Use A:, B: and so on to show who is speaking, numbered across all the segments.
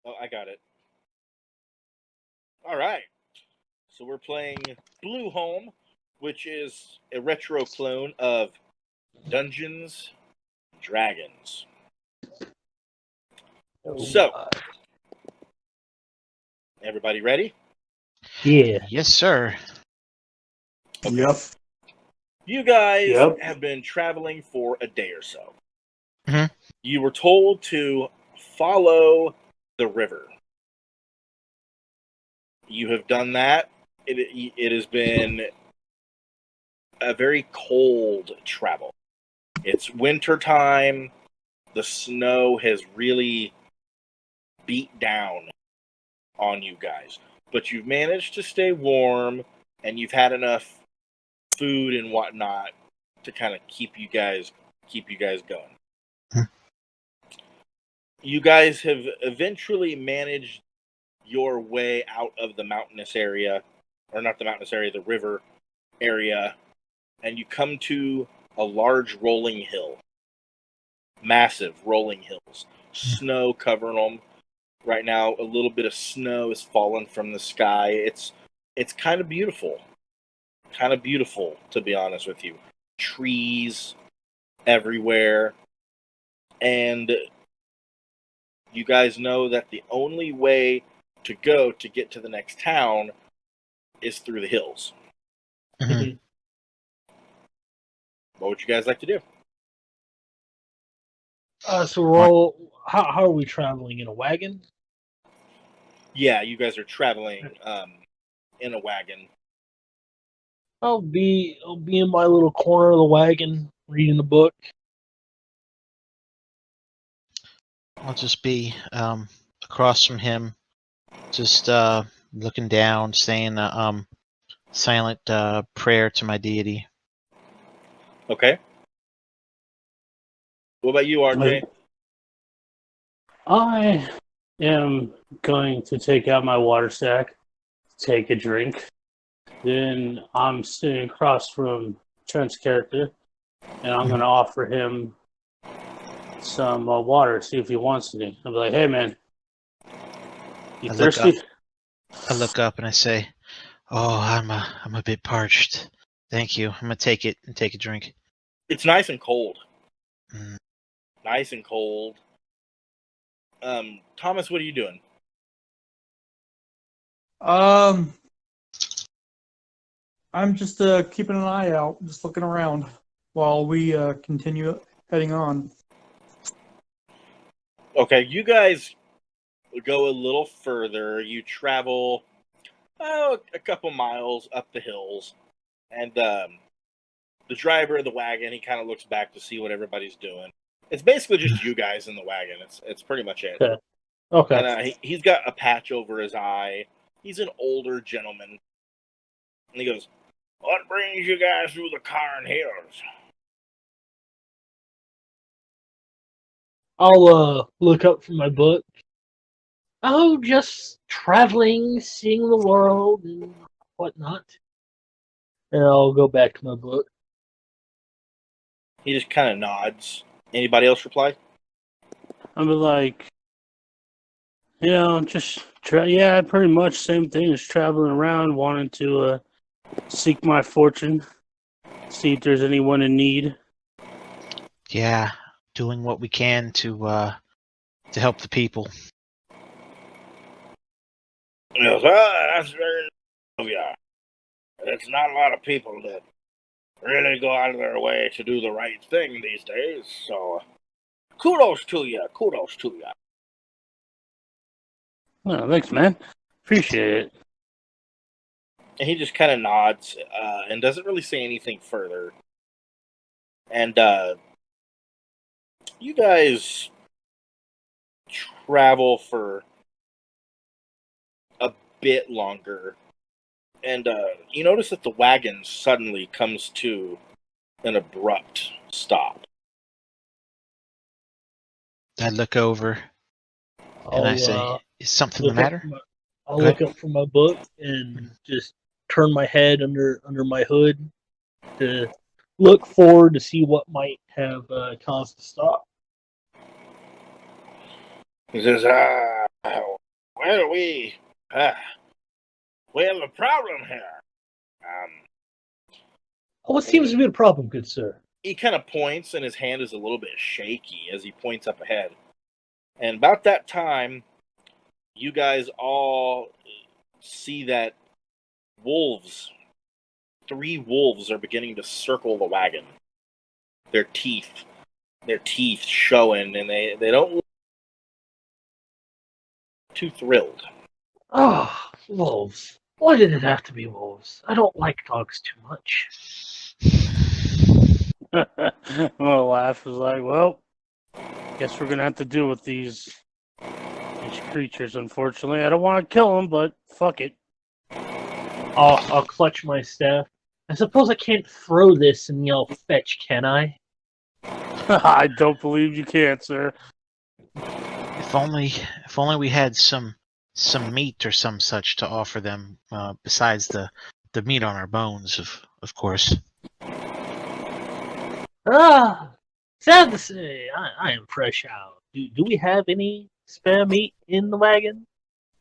A: Oh, I got it. All right. So we're playing Blueholme, which is a retro clone of Dungeons and Dragons. So, everybody ready?
B: Yeah.
C: Yes, sir.
A: Okay.
D: Yep.
A: You guys
D: Yep.
A: have been traveling for a day or so.
C: Mhm.
A: You were told to follow the river. You have done that. It has been a very cold travel. It's winter time. The snow has really beat down on you guys. But you've managed to stay warm, and you've had enough food and whatnot to kind of keep you guys going.
C: Hmm.
A: You guys have eventually managed your way out of the mountainous area, or not the mountainous area, the river area, and you come to a large rolling hill. Massive rolling hills. Snow covering them. Right now, a little bit of snow is falling from the sky. It's kind of beautiful. Kind of beautiful, to be honest with you. Trees everywhere. And you guys know that the only way to go to get to the next town is through the hills.
C: Mhm.
A: What would you guys like to do?
B: So we're all. How are we traveling in a wagon?
A: Yeah, you guys are traveling in a wagon.
B: I'll be in my little corner of the wagon reading a book.
C: I'll just be across from him, just looking down, saying a silent prayer to my deity.
A: Okay. What about you, RJ?
D: I am going to take out my water sack, take a drink. Then I'm sitting across from Trent's character, and I'm going to offer him some water, see if he wants any. I'll be like, hey, man, you thirsty?
C: I look up and I say, "Oh, I'm a bit parched. Thank you. I'm gonna take it and take a drink."
A: It's nice and cold.
C: Mm.
A: Nice and cold. Thomas, what are you doing?
E: I'm just keeping an eye out, just looking around while we continue heading on.
A: Okay, you guys go a little further. You travel a couple miles up the hills, and the driver of the wagon, he kind of looks back to see what everybody's doing. It's basically just you guys in the wagon. It's pretty much it.
B: Okay.
A: And he's got a patch over his eye. He's an older gentleman, and he goes, "What brings you guys through the Cairn Hills?"
B: I'll look up from my book. Oh, just traveling, seeing the world and whatnot. And I'll go back to my book.
A: He just kind of nods. Anybody else reply?
D: I'll be like, just pretty much same thing as traveling around, wanting to seek my fortune, see if there's anyone in need.
C: Yeah, doing what we can to help the people.
A: He goes, that's very nice of you. It's not a lot of people that really go out of their way to do the right thing these days, so kudos to you. Kudos to you.
D: Oh, thanks, man. Appreciate it.
A: And he just kind of nods and doesn't really say anything further. And you guys travel for a bit longer, and you notice that the wagon suddenly comes to an abrupt stop.
C: I look over and I say, "Is something the matter?"
B: I'll look up from my book and just turn my head under my hood to look forward to see what might have caused the stop.
A: He says, Well, the problem here.
B: What seems to be the problem, good sir?
A: He kind of points, and his hand is a little bit shaky as he points up ahead. And about that time, you guys all see that wolves, 3 wolves, are beginning to circle the wagon. Their teeth showing, and they don't look too thrilled.
B: Oh, wolves. Why did it have to be wolves? I don't like dogs too much.
D: Well, laugh is like, well, guess we're gonna have to deal with these creatures. Unfortunately, I don't want to kill them, but fuck it.
B: I'll clutch my staff. I suppose I can't throw this and yell fetch, can I?
D: I don't believe you can, sir.
C: If only we had some meat or some such to offer them, besides the meat on our bones, of course.
B: Sad to say, I am fresh out. Do we have any spare meat in the wagon?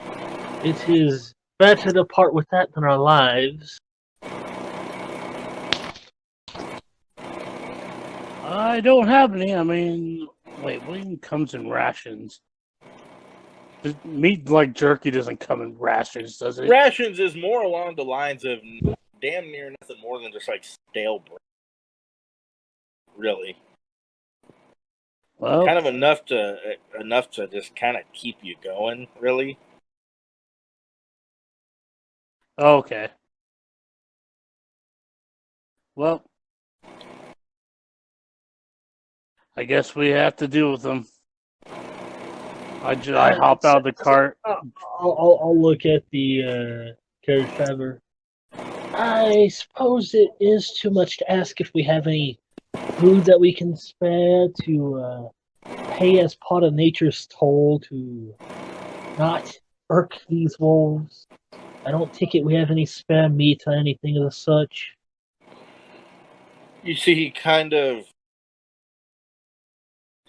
B: It is better to part with that than our lives.
D: I don't have any. I mean, wait, what even comes in rations? Meat like jerky doesn't come in rations, does it?
A: Rations is more along the lines of damn near nothing more than just like stale bread. Really.
D: Well,
A: Kind of enough to just kind of keep you going, really.
D: okay. Well, I guess we have to deal with them. I hop out of the cart.
B: I'll look at the carriage driver. I suppose it is too much to ask if we have any food that we can spare to pay as part of nature's toll to not irk these wolves. I don't take it we have any spare meat or anything of the such.
A: You see, he kind of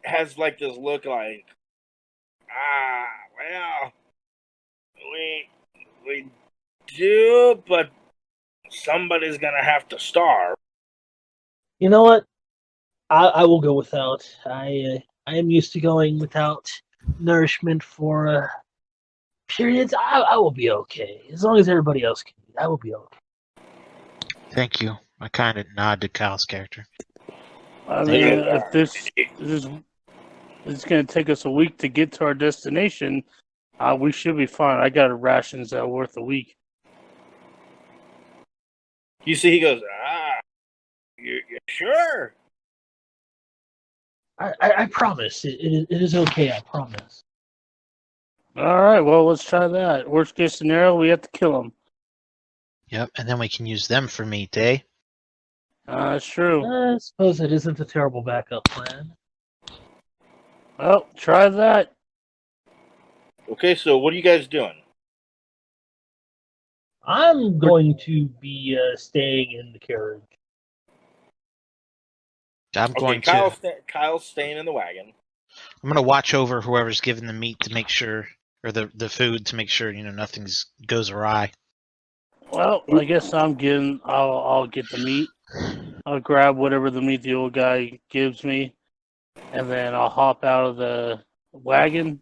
A: has like this look like, well, we do, but somebody's gonna have to starve.
B: You know what? I will go without. I am used to going without nourishment for periods. I will be okay as long as everybody else can eat. I will be okay.
C: Thank you. I kind of nod to Kyle's character.
D: I mean, if this is going to take us a week to get to our destination, we should be fine. I got rations that are worth a week.
A: You see, he goes, you sure?
B: I promise. It is okay. I promise.
D: All right, well, let's try that. Worst case scenario, we have to kill them.
C: Yep, and then we can use them for meat, eh?
D: That's true.
B: I suppose it isn't a terrible backup plan.
D: Well, try that.
A: Okay, so what are you guys doing?
B: I'm going to be staying in the carriage.
C: I'm going
A: Kyle's staying in the wagon.
C: I'm going to watch over whoever's giving the meat to make sure, or the food to make sure nothing goes awry.
D: Well, I guess I'll get the meat. I'll grab whatever the meat the old guy gives me, and then I'll hop out of the wagon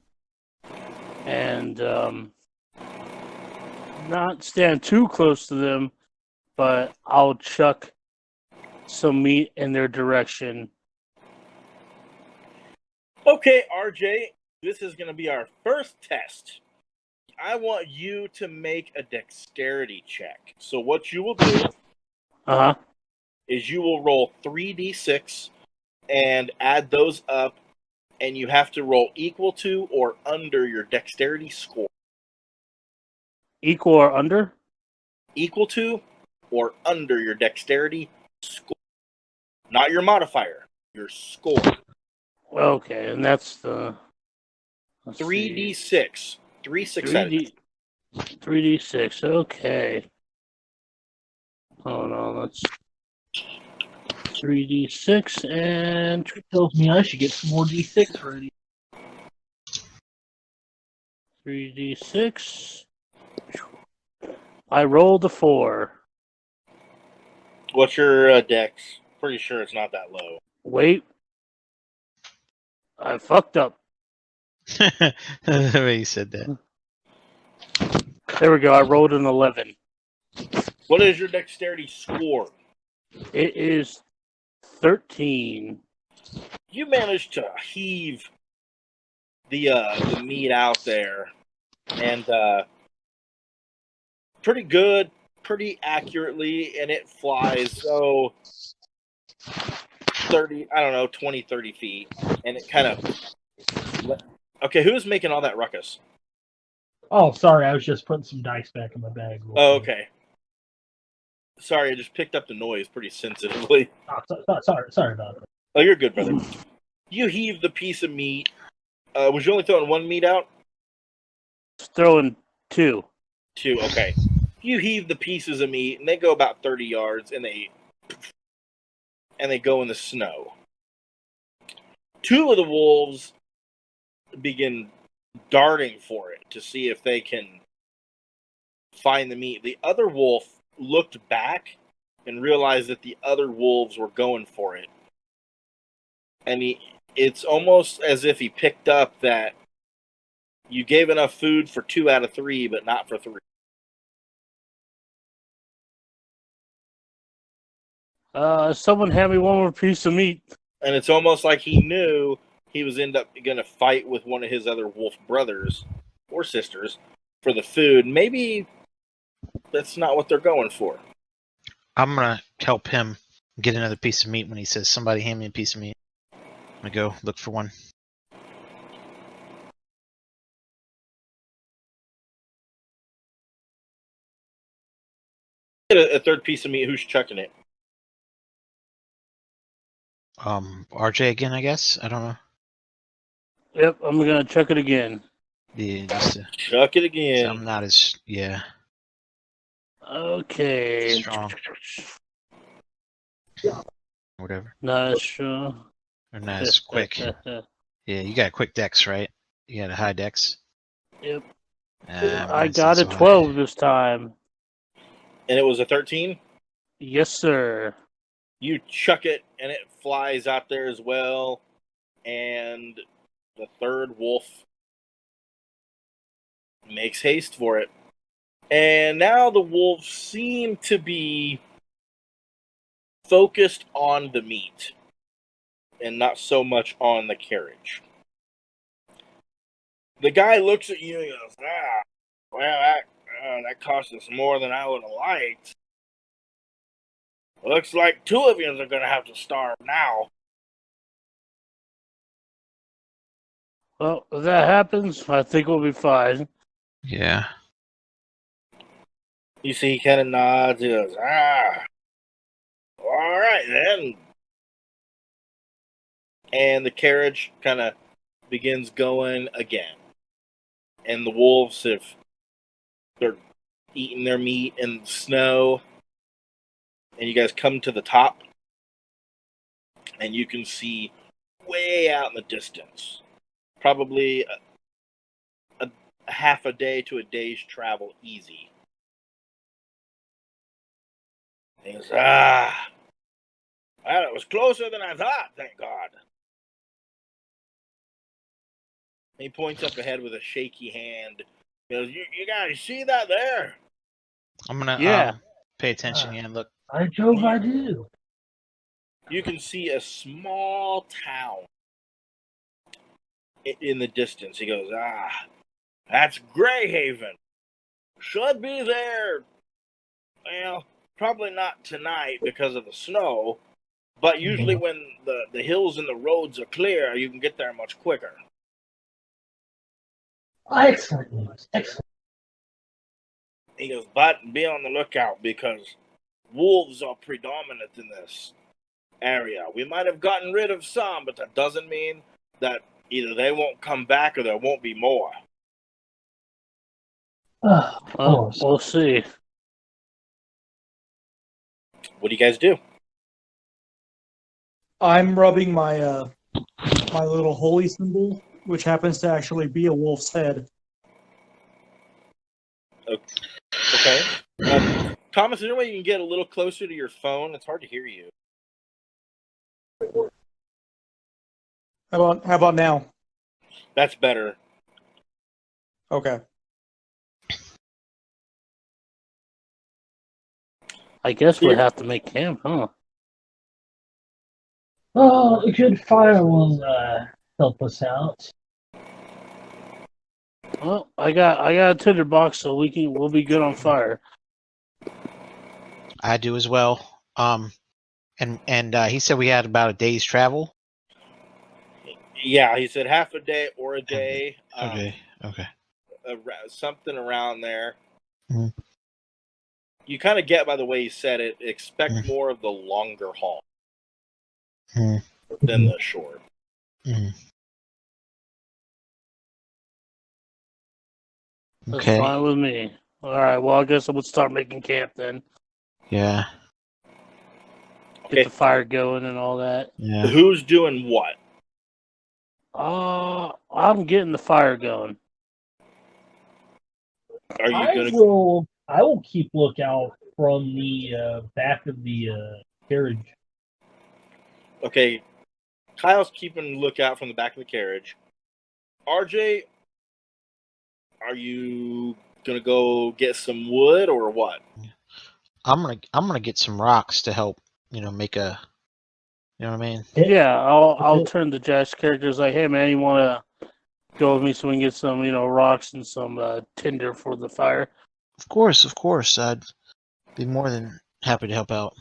D: and not stand too close to them, but I'll chuck some meat in their direction.
A: Okay, RJ, this is going to be our first test. I want you to make a dexterity check. So what you will do is you will roll 3d6 and add those up, and you have to roll equal to or under your dexterity score.
D: Equal or under?
A: Equal to or under your dexterity score. Not your modifier, your score.
D: Okay, and that's the...
A: 3d6. 3 successes.
D: 3d6, okay. Hold on, let's... 3d6, and...
B: It tells me I should get some more d6 ready.
D: 3d6. I rolled a 4.
A: What's your dex? Pretty sure it's not that low.
D: Wait. I fucked up.
C: The way you said that.
D: There we go. I rolled an 11.
A: What is your dexterity score?
D: It is 13.
A: You managed to heave the meat out there, and pretty good, pretty accurately, and it flies 30, I don't know, 20, 30 feet, and it kind of. Okay, who's making all that ruckus?
B: Oh, sorry, I was just putting some dice back in my bag.
A: Oh, okay. Sorry, I just picked up the noise pretty sensitively.
B: Oh, sorry about that.
A: Oh, you're good, brother. You heave the piece of meat. Was you only throwing one meat out?
D: Throwing 2.
A: 2, okay. You heave the pieces of meat, and they go about 30 yards, and they go in the snow. 2 of the wolves begin darting for it to see if they can find the meat. The other wolf looked back and realized that the other wolves were going for it. And it's almost as if he picked up that you gave enough food for 2 out of 3, but not for 3.
D: Someone hand me one more piece of meat.
A: And it's almost like he knew he was going to fight with one of his other wolf brothers or sisters for the food. Maybe that's not what they're going for.
C: I'm gonna help him get another piece of meat when he says, "Somebody hand me a piece of meat." I'm gonna go look for one.
A: Get a third piece of meat. Who's chucking it?
C: RJ again, I guess. I don't know.
D: Yep, I'm gonna check it again.
C: Yeah, just
A: Chuck it again.
C: I'm not as
D: Okay.
C: strong. Whatever.
D: Not sure.
C: Or not as quick. Yeah, you got a quick dex, right? You got a high dex.
D: Yep.
C: Ah,
D: I
C: mine's
D: got
C: not
D: a
C: so high.
D: 12 this time.
A: And it was a 13?
D: Yes, sir.
A: You chuck it, and it flies out there as well. And the third wolf makes haste for it. And now the wolves seem to be focused on the meat and not so much on the carriage. The guy looks at you and goes, well, that cost us more than I would have liked. Looks like 2 of you are going to have to starve now.
D: Well, if that happens, I think we'll be fine.
C: Yeah.
A: You see, he kind of nods. He goes, all right then. And the carriage kind of begins going again. And the wolves they're eating their meat in the snow. And you guys come to the top. And you can see way out in the distance, probably a half a day to a day's travel easy. He goes, well, it was closer than I thought, thank God. He points up ahead with a shaky hand. He goes, you guys see that there?
C: I'm gonna pay attention here and look.
B: I do.
A: You can see a small town in the distance. He goes, that's Greyhaven. Should be there. Well, probably not tonight because of the snow, but usually when the hills and the roads are clear, you can get there much quicker.
B: Excellent news. Excellent.
A: He goes, but be on the lookout because wolves are predominant in this area. We might have gotten rid of some, but that doesn't mean that either they won't come back or there won't be more.
D: We'll see.
A: What do you guys do?
E: I'm rubbing my little holy symbol, which happens to actually be a wolf's head.
A: Thomas, is there a way you can get a little closer to your phone? It's hard to hear you.
E: How about now?
A: That's better.
E: Okay.
D: I guess we have to make camp, huh?
B: Oh, a good fire will help us out.
D: Well, I got a tinderbox, so we'll be good on fire.
C: I do as well. And he said we had about a day's travel.
A: Yeah, he said half a day or a day.
C: Okay.
A: Something around there.
C: Mhm.
A: You kind of get by the way he said it. Expect
C: Mhm.
A: more of the longer haul
C: Mhm.
A: than the short.
C: Mhm.
D: That's
C: Okay.
D: fine with me. All right. Well, I guess I would start making camp then.
C: Yeah.
D: Get
A: Okay.
D: the fire going and all that.
C: Yeah.
A: Who's doing what?
D: I'm getting the fire going.
A: Are you
B: I
A: gonna?
B: will keep lookout from the back of the carriage.
A: Okay. Kyle's keeping a lookout from the back of the carriage. RJ, are you gonna go get some wood or what?
C: I'm gonna get some rocks to help. Make a. You know what I mean?
D: Yeah, I'll turn to Jack's characters like, hey man, you want to go with me so we can get some rocks and some tinder for the fire?
C: Of course. I'd be more than happy to help out.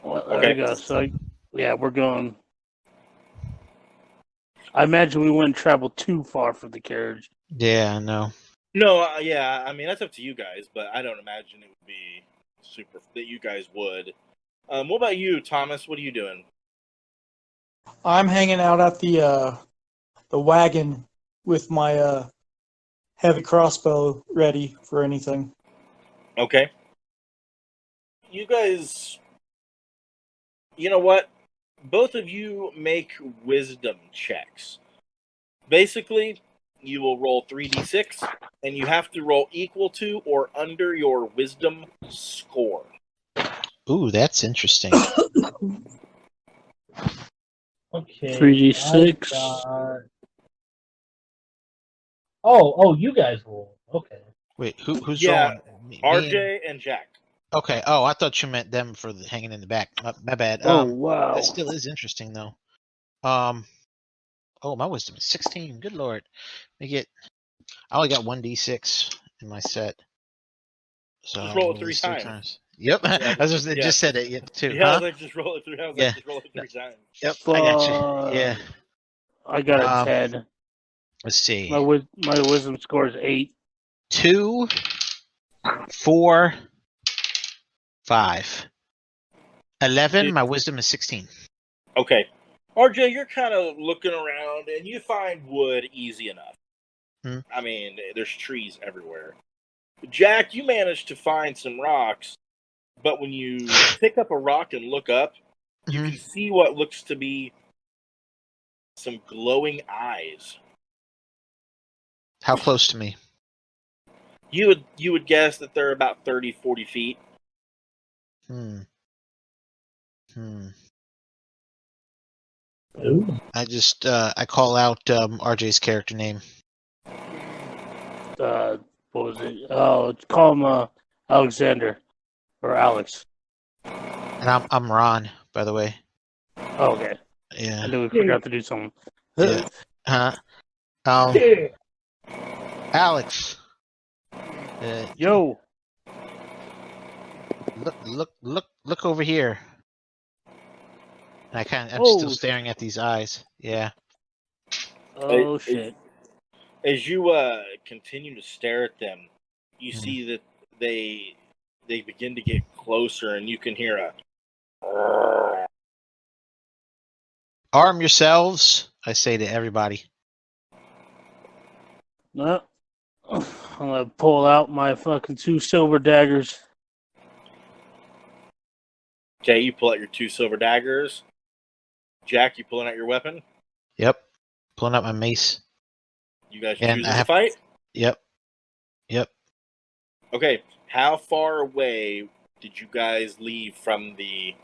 D: Well, there
A: Okay.
D: you go. So yeah, we're going. I imagine we wouldn't travel too far for the carriage.
C: Yeah, I know.
A: No, yeah. I mean, that's up to you guys, but I don't imagine it would be super that you guys would. What about you, Thomas? What are you doing?
E: I'm hanging out at the wagon with my heavy crossbow ready for anything.
A: Okay. You guys, you know what? Both of you make wisdom checks. Basically, you will roll 3d6, and you have to roll equal to or under your wisdom score.
C: Ooh, that's interesting.
B: Okay.
D: 3d6.
B: Oh, you guys roll. Okay.
C: Wait, who's
A: Yeah,
C: rolling? Me and-
A: RJ and Jack.
C: Okay. Oh, I thought you meant them for hanging in the back. My bad.
D: Oh wow.
C: That still is interesting though. Oh, my wisdom is 16. Good lord. I only got 1d6 in my set. So
A: Just roll it
C: I'll
A: three
C: use
A: times.
C: Yep.
A: Yeah,
C: I just said it too.
A: Yeah, I
C: Huh?
A: was like, just roll it 3 times.
C: Yeah.
A: Just roll it 3 times.
C: Yep. I got you. Yeah.
D: I got a 10.
C: Let's see.
D: My wisdom score is 8.
C: 2, 4, 5. 11. My wisdom is 16.
A: Okay. RJ, you're kind of looking around, and you find wood easy enough.
C: Hmm.
A: I mean, there's trees everywhere. Jack, you managed to find some rocks, but when you pick up a rock and look up, you
C: Mhm.
A: can see what looks to be some glowing eyes.
C: How close to me?
A: You would guess that they're about 30, 40 feet.
C: Hmm.
B: Ooh.
C: I just I call out RJ's character name.
D: What was it? Oh, call him Alexander or Alex.
C: And I'm Ron, by the way.
D: Oh, okay.
C: Yeah.
D: I knew we forgot to do something.
C: Yeah. Huh?
B: Yeah.
C: Alex.
D: Yo.
C: Look over here. And I'm still staring at these eyes. Yeah.
D: Oh shit.
A: As you continue to stare at them, you
C: Hmm.
A: see that they begin to get closer, and you can hear a.
C: Arm yourselves, I say to everybody.
D: No. I'm gonna pull out my fucking 2 silver daggers.
A: Okay, you pull out your 2 silver daggers. Jack, you pulling out your weapon?
C: Yep. Pulling out my mace.
A: You guys
C: And
A: choosing to fight?
C: Yep.
A: Okay, how far away did you guys leave from the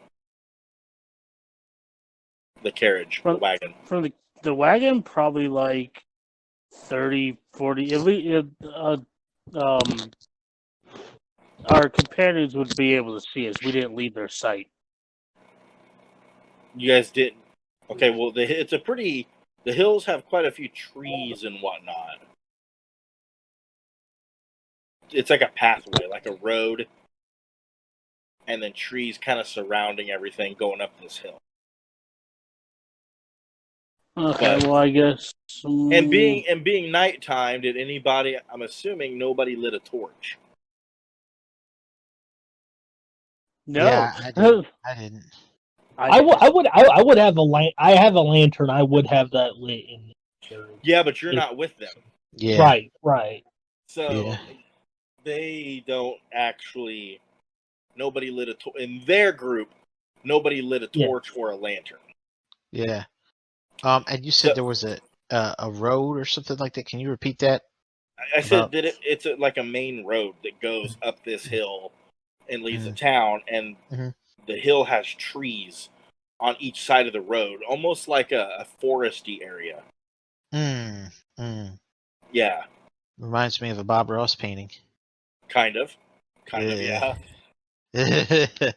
A: carriage, the wagon?
D: From the wagon, probably like 30, 40. At least, our companions would be able to see us. We didn't leave their sight.
A: You guys didn't. Okay, well, it's a pretty. The hills have quite a few trees and whatnot. It's like a pathway, like a road, and then trees kind of surrounding everything going up this hill.
D: Okay,
A: But-
D: well, I guess.
A: And being nighttime, did anybody? I'm assuming nobody lit a torch.
D: No.
C: Yeah, I didn't.
B: I would have I have a lantern. I would have that lit in the carriage.
A: Yeah, but you're not with them,
C: Yeah.
B: Right.
A: so
C: Yeah.
A: they don't actually. Nobody lit a torch in their group. Nobody lit a
B: Yeah.
A: torch or a lantern.
C: Yeah. And you said
A: So-
C: there was a road or something like that. Can you repeat that?
A: I said
C: About-
A: that it's like a main road that goes up this hill and leaves the
C: Mhm.
A: town, and
C: Mhm.
A: the hill has trees on each side of the road, almost like a foresty area. Yeah,
C: Reminds me of a Bob Ross painting.
A: kind of, yeah.
C: Yeah.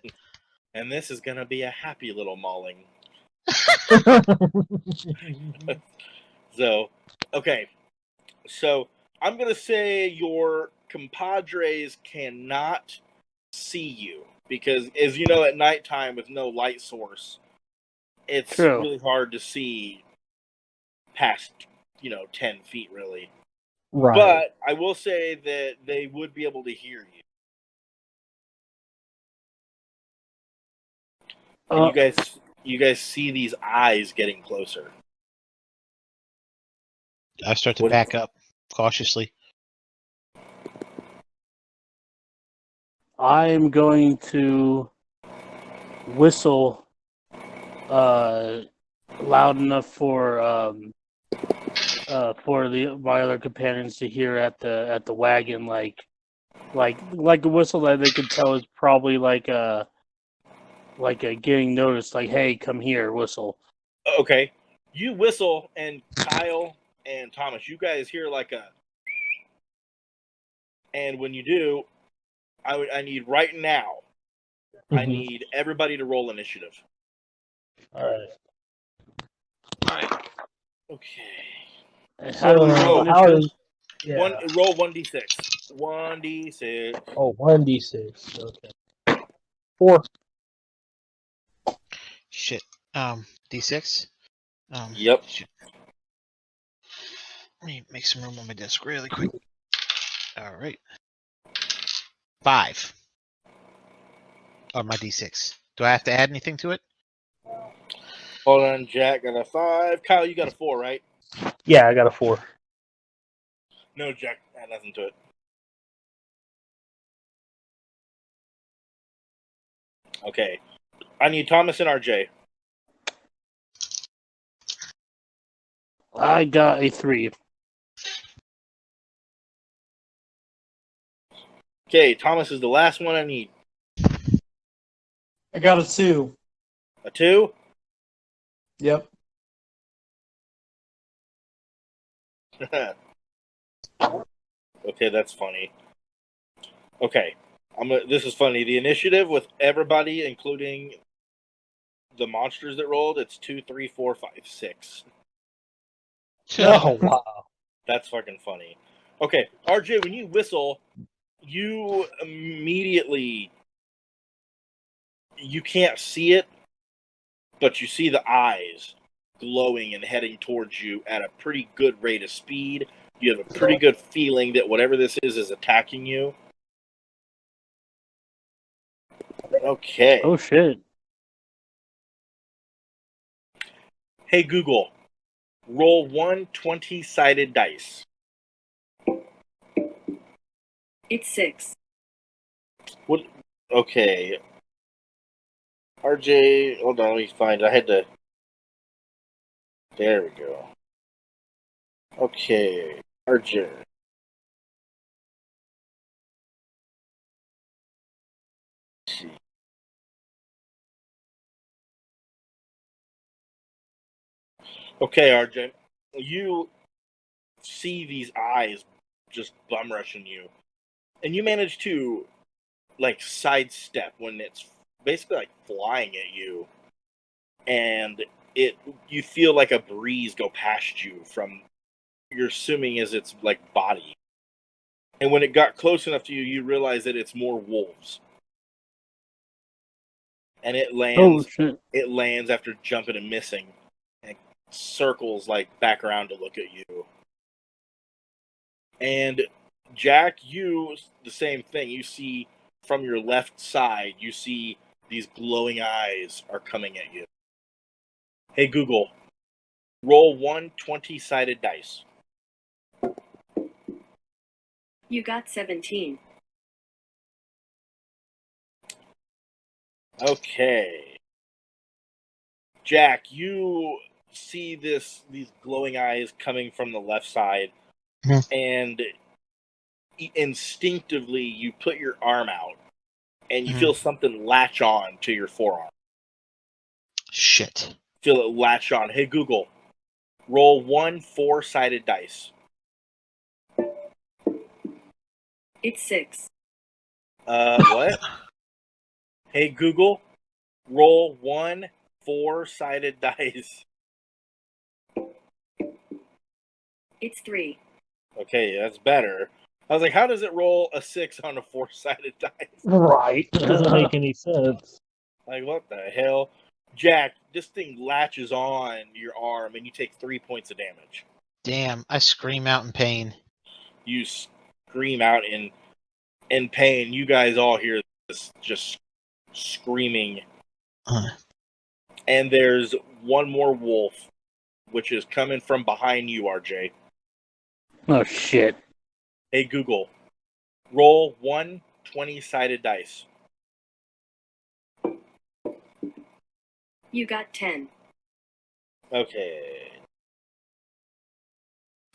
A: And this is gonna be a happy little mauling. So, okay, so I'm gonna say your compadres cannot see you because, as you know, at nighttime with no light source, it's
D: True.
A: really hard to see past 10 feet really.
B: Right.
A: But I will say that they would be able to hear you. And you guys see these eyes getting closer.
C: I start to
A: What-
C: back up cautiously.
D: I'm going to whistle loud enough for my other companions to hear at the wagon, like a whistle that they could tell is probably like a getting noticed, like, hey, come here, whistle.
A: Okay, you whistle, and Kyle and Thomas, you guys hear like a. And when you do, I need right now. I
B: Mhm.
A: need everybody to roll initiative.
B: All right.
A: Okay.
D: And how do we roll
A: So,
B: how
D: initiative?
B: is yeah?
A: Roll 1d6. 1d6.
B: Oh, 1d6. Okay. 4.
C: Shit. D6.
A: Yep.
C: Shit. Let me make some room on my desk really quick. All right. 5. On my D6. Do I have to add anything to it?
A: Hold on, Jack got a 5. Kyle, you got a 4, right?
B: Yeah, I got a 4.
A: No, Jack, add nothing to it. Okay. I need Thomas and RJ.
D: I got a 3.
A: Okay, Thomas is the last one I need.
E: I got a 2.
A: A 2?
E: Yep.
A: Okay, that's funny. Okay, this is funny. The initiative with everybody, including the monsters that rolled, it's 2, 3, 4, 5, 6.
B: Oh wow.
A: That's fucking funny. Okay, RJ, when you whistle, you immediately you can't see it, but you see the eyes glowing and heading towards you at a pretty good rate of speed. You have a pretty good feeling that whatever this is attacking you. Okay.
D: Oh shit!
A: Hey Google, roll 1 20-sided dice.
F: It's 6.
A: What? Okay. RJ, hold on, let me find it. I had to. There we go. Okay, RJ. Okay, RJ, you see these eyes just bum rushing you, and you manage to like sidestep when it's basically like flying at you, and you feel like a breeze go past you from you're assuming is its like body, and when it got close enough to you, you realize that it's more wolves, and it
D: Oh
A: lands.
D: shit!
A: It lands after jumping and missing, and circles like back around to look at you. And Jack, you the same thing. You see from your left side, you see these glowing eyes are coming at you. Hey Google, roll 1 20-sided dice.
F: You got 17.
A: Okay. Jack, you see these glowing eyes coming from the left side, and instinctively you put your arm out, and you feel something latch on to your forearm.
C: Shit.
A: Feel it latch on. Hey Google, roll 1 4-sided dice.
F: It's 6.
A: What? Hey Google, roll 1 4-sided dice.
F: It's 3.
A: Okay, that's better. I was like, how does it roll a 6 on a 4-sided dice?
B: Right. Doesn't make any sense.
A: Like, what the hell? Jack, this thing latches on your arm and you take 3 points of damage.
C: Damn, I scream out in pain.
A: You scream out in pain. You guys all hear this just screaming. And there's one more wolf, which is coming from behind you, RJ.
D: Oh shit!
A: Hey Google, roll 1 20-sided dice.
F: You got 10.
A: Okay.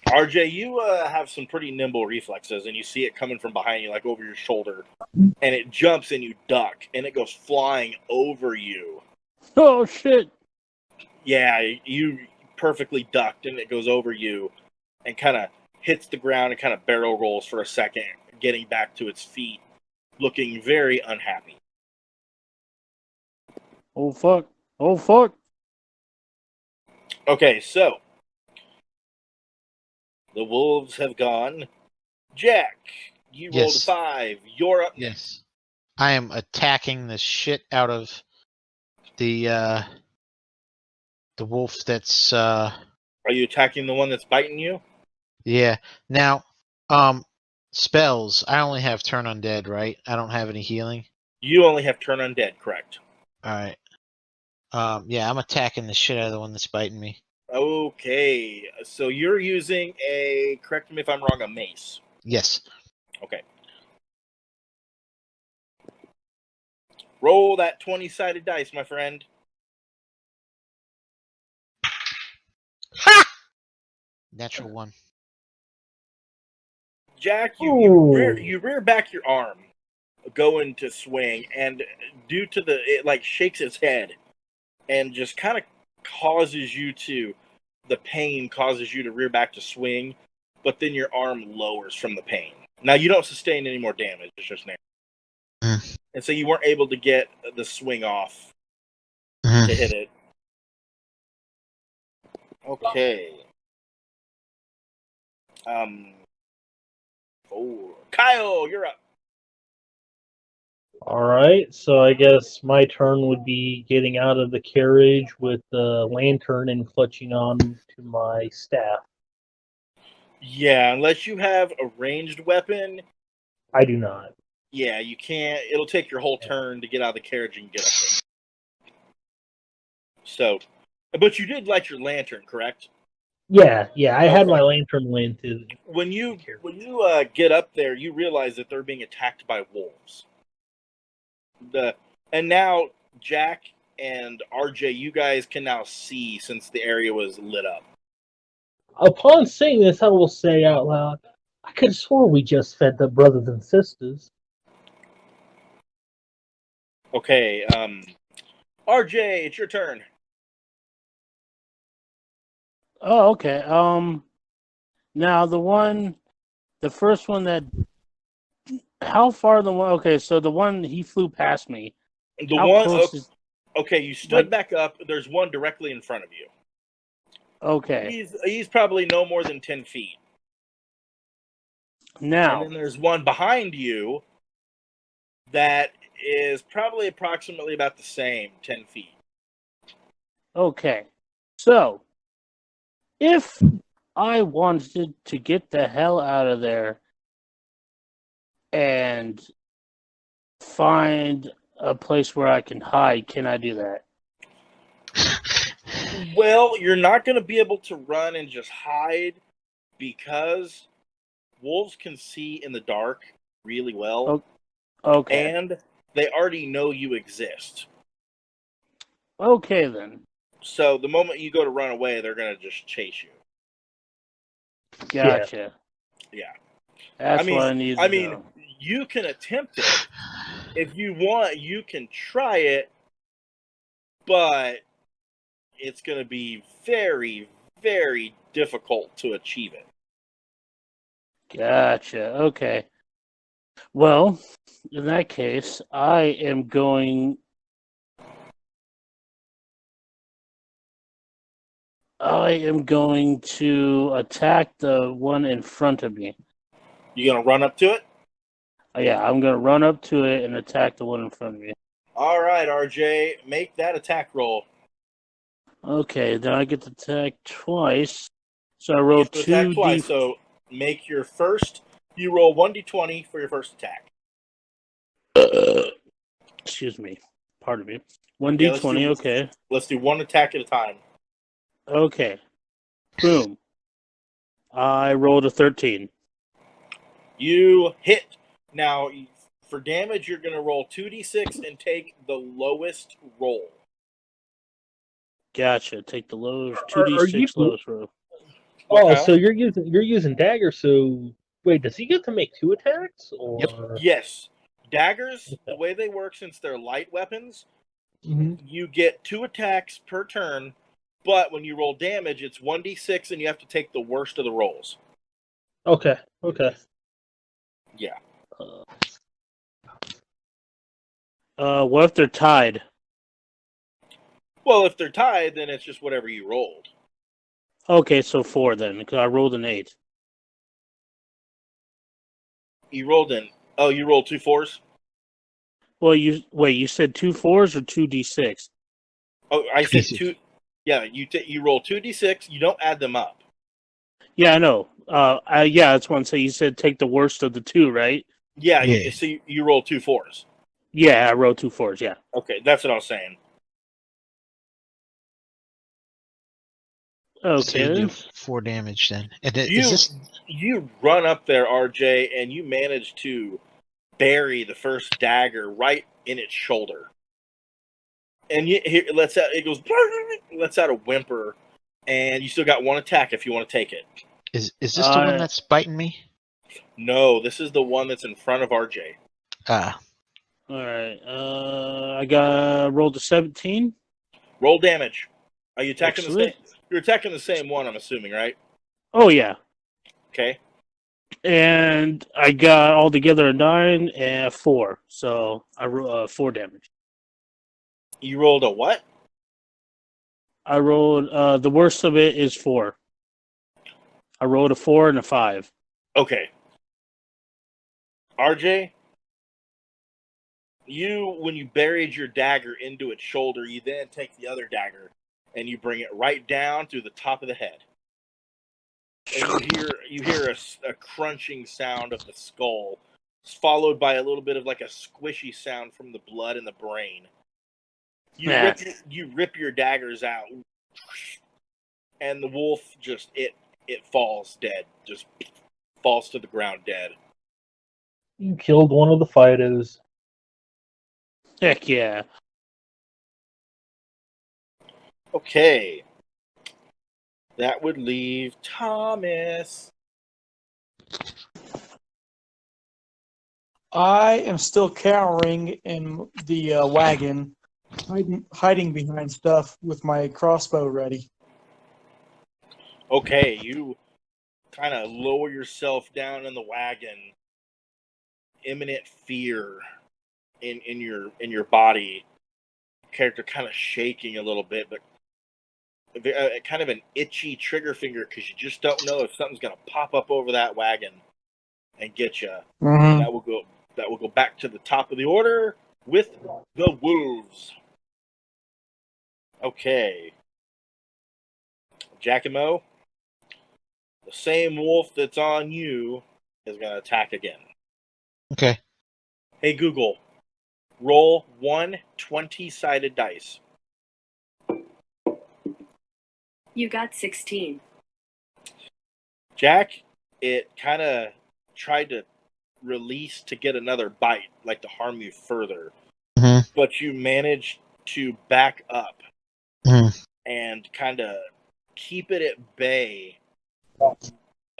A: RJ, you have some pretty nimble reflexes, and you see it coming from behind you, like over your shoulder, and it jumps and you duck, and it goes flying over you.
D: Oh shit!
A: Yeah, you perfectly ducked, and it goes over you, and kind of hits the ground and kind of barrel rolls for a second, getting back to its feet, looking very unhappy.
D: Oh fuck! Oh fuck!
A: Okay, so the wolves have gone. Jack, you rolled a
C: Yes.
A: 5. You're up next.
C: Yes. I am attacking the shit out of the wolf that's
A: Are you attacking the one that's biting you?
C: yeah. Now, spells. I only have turn undead, right? I don't have any healing.
A: You only have turn undead, correct?
C: Alright. Yeah, I'm attacking the shit out of the one that's biting me.
A: Okay, so you're using correct me if I'm wrong, a mace.
C: Yes.
A: Okay. Roll that 20-sided dice, my friend.
C: Ha! Natural 1.
A: Jack,
B: Ooh.
A: you rear back your arm, going to swing, and due to it like shakes its head, and just kind of the pain causes you to rear back to swing, but then your arm lowers from the pain. Now you don't sustain any more damage; it's just now. And so you weren't able to get the swing off to hit it. Okay. Kyle, you're up.
B: All right, so I guess my turn would be getting out of the carriage with the lantern and clutching on to my staff.
A: Yeah, unless you have a ranged weapon,
B: I do not.
A: yeah, you can't. It'll take your whole turn to get out of the carriage and get up there. So, but you did light your lantern, correct?
B: Yeah, I had
A: Okay.
B: my lantern lanted.
A: When you get up there, you realize that they're being attacked by wolves. And now Jack and RJ, you guys can now see since the area was lit up.
B: Upon saying this, I will say out loud, I could have swore we just fed the brothers and sisters.
A: Okay, RJ, it's your turn.
D: Oh, okay. Now the first one that, how far the one? Okay, so the one he flew past me.
A: The
D: How
A: one,
D: close is?
A: okay, you stood
D: Like,
A: back up. There's one directly in front of you.
D: okay.
A: He's probably no more than 10 feet. And
D: Now,
A: then there's one behind you that is probably approximately about the same, 10 feet.
D: okay. So, if I wanted to get the hell out of there and find a place where I can hide, can I do that?
A: Well, you're not going to be able to run and just hide because wolves can see in the dark really well,
D: Okay.
A: and they already know you exist.
D: Okay, then.
A: So the moment you go to run away, they're going to just chase you.
D: Gotcha.
A: Yeah.
D: That's what I need to know.
A: You can attempt it. If you want, you can try it, but it's going to be very, very difficult to achieve it.
D: Gotcha. Okay. Well, in that case, I am going to attack the one in front of me.
A: You going to run up to it?
D: Yeah, I'm going to run up to it and attack the one in front of me.
A: All right, RJ, make that attack roll.
D: Okay, then I get to attack twice. So I roll
A: You get to attack
D: 2d.
A: twice, so make your first. You roll 1d20 for your first attack.
D: Excuse me. Pardon me.
A: Yeah,
D: 1d20, okay.
A: Let's do one attack at a time.
D: Okay. Boom. I rolled a 13.
A: You hit. Now, for damage, you're going to roll 2d6 and take the lowest roll.
D: Gotcha. Take the lowest
B: Are
D: 2d6
B: you-
D: lowest roll.
B: Oh,
A: Kyle?
B: so you're using dagger. So wait, does he get to make 2 attacks? Or
A: Yes. Daggers, the way they work, since they're light weapons,
B: Mhm.
A: you get 2 attacks per turn, but when you roll damage, it's 1d6 and you have to take the worst of the rolls.
B: Okay.
A: Yeah.
D: What if they're tied?
A: Well, if they're tied, then it's just whatever you rolled.
D: Okay, so 4 then, because I rolled an 8.
A: You rolled in. Oh, you rolled 2 4s?
D: Well, you said 2 4s or 2d6?
A: Oh, I said 2. Yeah, you roll 2d6. You don't add them up.
D: Yeah, I know. Yeah, that's what I'm saying. You said take the worst of the 2, right?
A: Yeah,
C: Yeah.
A: so you roll 2 4s.
D: Yeah, I rolled 2 4s, yeah.
A: Okay, that's what I was saying.
C: So you
D: Okay.
C: do 4 damage then. And
A: You you run up there, RJ, and you manage to bury the first dagger right in its shoulder. And it lets out a whimper, and you still got 1 attack if you want to take it.
C: is this the one that's biting me?
A: No, this is the one that's in front of RJ.
C: Ah,
D: Alright, I rolled a 17.
A: Roll damage. Are you attacking the
D: Excellent.
A: same? You're attacking the same one, I'm assuming, right?
D: Oh, yeah.
A: Okay.
D: And I got altogether a 9 and a 4. So I rolled 4 damage.
A: You rolled a what?
D: I rolled, the worst of it is 4. I rolled a 4 and a 5.
A: Okay. RJ, when you buried your dagger into its shoulder, you then take the other dagger and you bring it right down through the top of the head. And you hear a crunching sound of the skull, followed by a little bit of like a squishy sound from the blood in the brain. You rip your daggers out, and the wolf just it falls dead, just falls to the ground dead.
B: You killed one of the Fidos.
D: Heck yeah.
A: Okay. That would leave Thomas.
E: I am still cowering in the wagon, hiding behind stuff with my crossbow ready.
A: Okay, you kind of lower yourself down in the wagon. Imminent fear in your body. Character kind of shaking a little bit, but kind of an itchy trigger finger because you just don't know if something's gonna pop up over that wagon and get you. And that will go back to the top of the order with the wolves. Okay, Giacomo, the same wolf that's on you is gonna attack again.
C: Okay.
A: Hey Google, roll 1 20-sided dice.
F: You got 16.
A: Jack, it kind of tried to release to get another bite, like to harm you further.
C: Mhm.
A: But you managed to back up
C: Mhm.
A: and kind of keep it at bay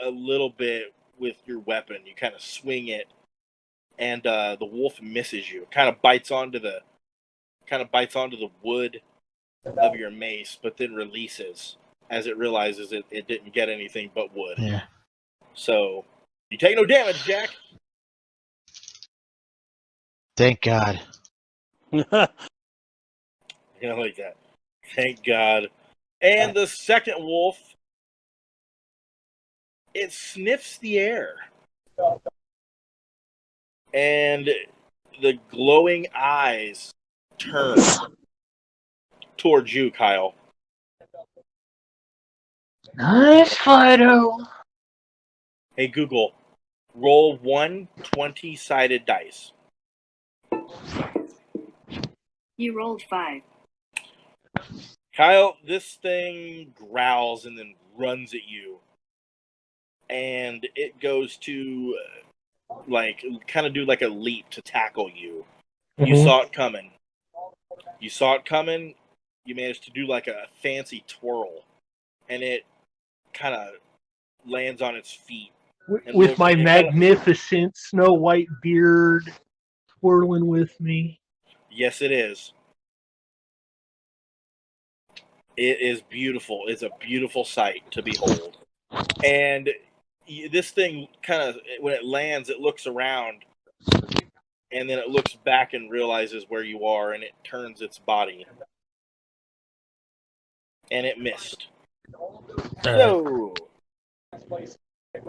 A: a little bit with your weapon. You kind of swing it, and the wolf misses you. Kind of bites onto the wood of your mace, but then releases as it realizes it didn't get anything but wood.
C: Yeah.
A: So you take no damage, Jack.
C: Thank God.
A: You know, like that. Thank God. And the second wolf, it sniffs the air. And the glowing eyes turn towards you, Kyle.
B: Nice, Fido.
A: Hey, Google, roll 1 20-sided dice.
F: You rolled 5.
A: Kyle, this thing growls and then runs at you. And it goes to, kind of do like a leap to tackle you. You
B: Mhm.
A: saw it coming. You managed to do like a fancy twirl. And it kind of lands on its feet. And
B: With my magnificent Snow White beard twirling with me.
A: Yes, it is. It is beautiful. It's a beautiful sight to behold. And this thing kind of, when it lands, it looks around, and then it looks back and realizes where you are, and it turns its body. And it missed. So,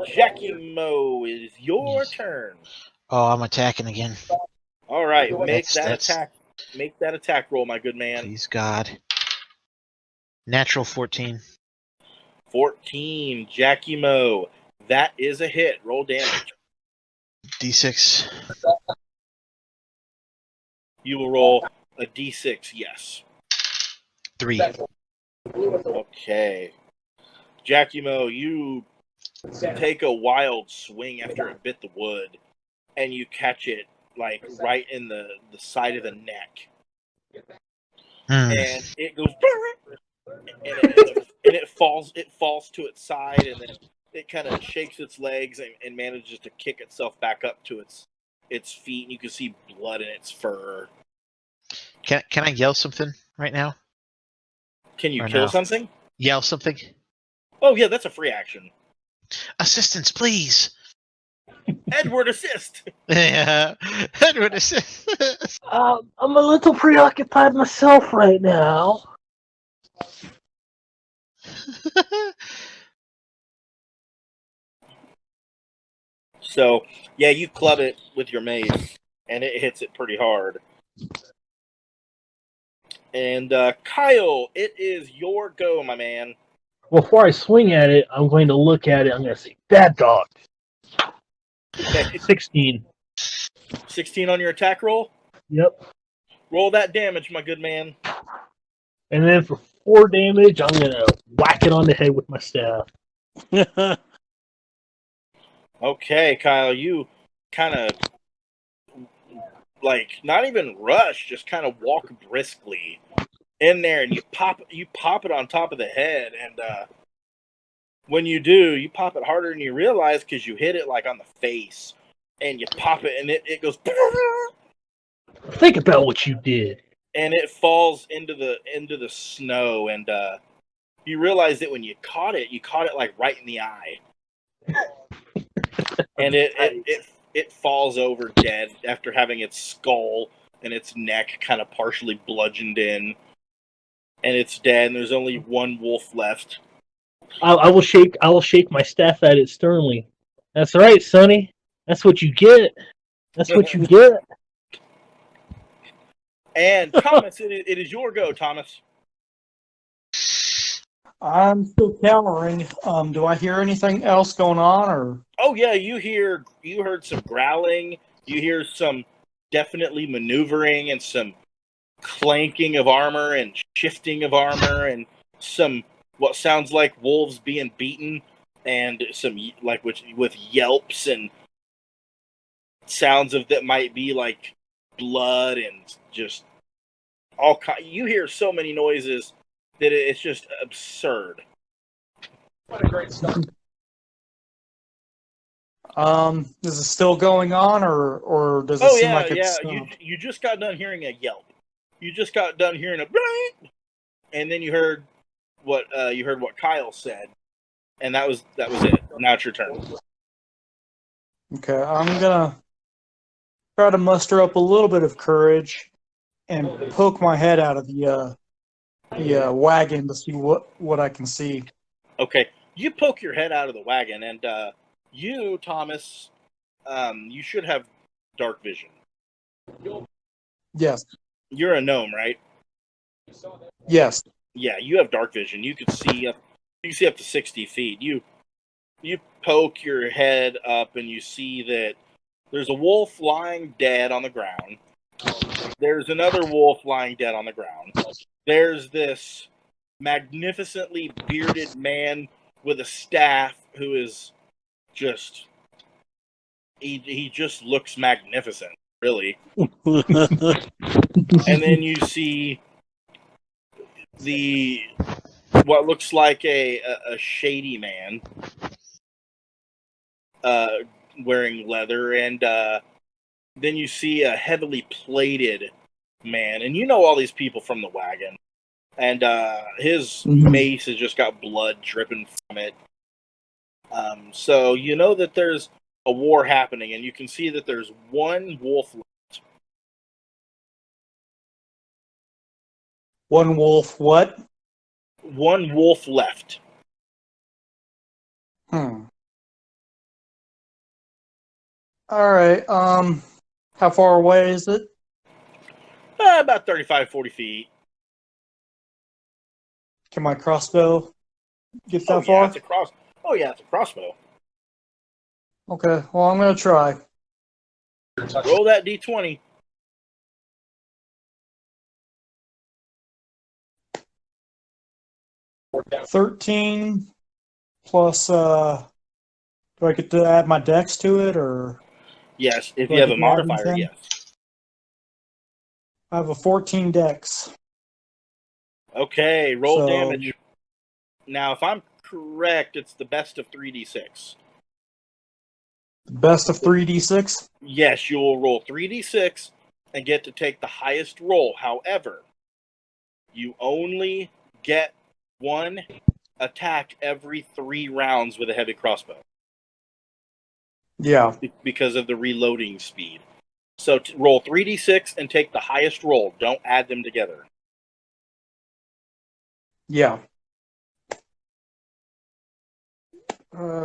A: Jackie Mo, it is your turn.
C: Oh, I'm attacking again.
A: All right, make
C: That's-
A: attack. Make that attack roll, my good man.
C: Please God. Natural 14.
A: 14, Jackie Mo. That is a hit. Roll damage.
C: D6.
A: You will roll a d6, yes.
C: 3.
A: Okay. Jackie Mo, you take a wild swing after it bit the wood, and you catch it like right in the side of the neck. And it goes and it falls to its side, and then it kind of shakes its legs and manages to kick itself back up to its feet, and you can see blood in its fur.
C: Can I yell something right now?
A: Can you
C: Or
A: kill
C: no?
A: something?
C: Yell something?
A: Oh yeah, that's a free action.
C: Assistance, please!
A: Edward, assist!
C: Yeah. Edward, assist!
B: I'm a little preoccupied myself right now.
A: So, yeah, you club it with your mace, and it hits it pretty hard. And Kyle, it is your go, my man.
B: Before I swing at it, I'm going to look at it. I'm going to say, "Bad dog."
A: Okay.
B: 16.
A: 16 on your attack roll.
B: Yep.
A: Roll that damage, my good man.
B: And then for 4 damage, I'm going to whack it on the head with my staff.
A: Okay, Kyle, you kind of not even rush, just kind of walk briskly in there, and you pop it on top of the head, and when you do, you pop it harder than you realize because you hit it like on the face, and you pop it, and it goes,
B: Think about what you did.
A: and it falls into the snow, and you realize that when you caught it like right in the eye, and it falls over dead after having its skull and its neck kind of partially bludgeoned in, and it's dead. And there's only one wolf left.
B: I will shake my staff at it sternly. That's right, Sonny. That's what you get. That's what you get.
A: And Thomas, it is your go, Thomas.
E: I'm still cowering. Do I hear anything else going on, or?
A: Oh yeah, you heard some growling. You hear some definitely maneuvering and some clanking of armor and shifting of armor and some what sounds like wolves being beaten and some like with yelps and sounds of that might be like blood and just all you hear so many noises that it's just absurd.
B: What a great start.
E: Is it still going on, or does it seem like it's stopped?
A: You just got done hearing a yelp. You just got done hearing a bang, and then you heard what Kyle said, and that was it. Now it's your turn.
E: Okay, I'm gonna try to muster up a little bit of courage and poke my head out of the wagon to see what I can see.
A: Okay, you poke your head out of the wagon, and you, Thomas, you should have dark vision.
E: Yes.
A: You're a gnome, right?
E: Yes.
A: Yeah, you have dark vision. You can see up to 60 feet. You poke your head up, and you see that there's a wolf lying dead on the ground. There's another wolf lying dead on the ground. There's this magnificently bearded man with a staff who is just he just looks magnificent, really. And then you see what looks like a shady man wearing leather, and then you see a heavily plated man, and you know all these people from the wagon, and his mace has just got blood dripping from it. So you know that there's a war happening, and you can see that there's one wolf left.
E: One wolf, what?
A: One wolf left.
E: All right. How far away is it?
A: About 35, 40 feet.
E: Can my crossbow get that far?
A: It's a crossbow.
E: Okay. Well, I'm gonna try.
A: Roll that d20.
E: 13 plus. Do I get to add my dex to it, or?
A: Yes, if you have a modifier, yes.
E: I have a 14 dex.
A: Okay, roll damage. Now, if I'm correct, it's the best of 3d6.
E: Best of 3d6?
A: Yes, you will roll 3d6 and get to take the highest roll. However, you only get one attack every 3 rounds with a heavy crossbow.
E: Yeah.
A: Because of the reloading speed. So roll 3d6 and take the highest roll. Don't add them together.
E: Yeah.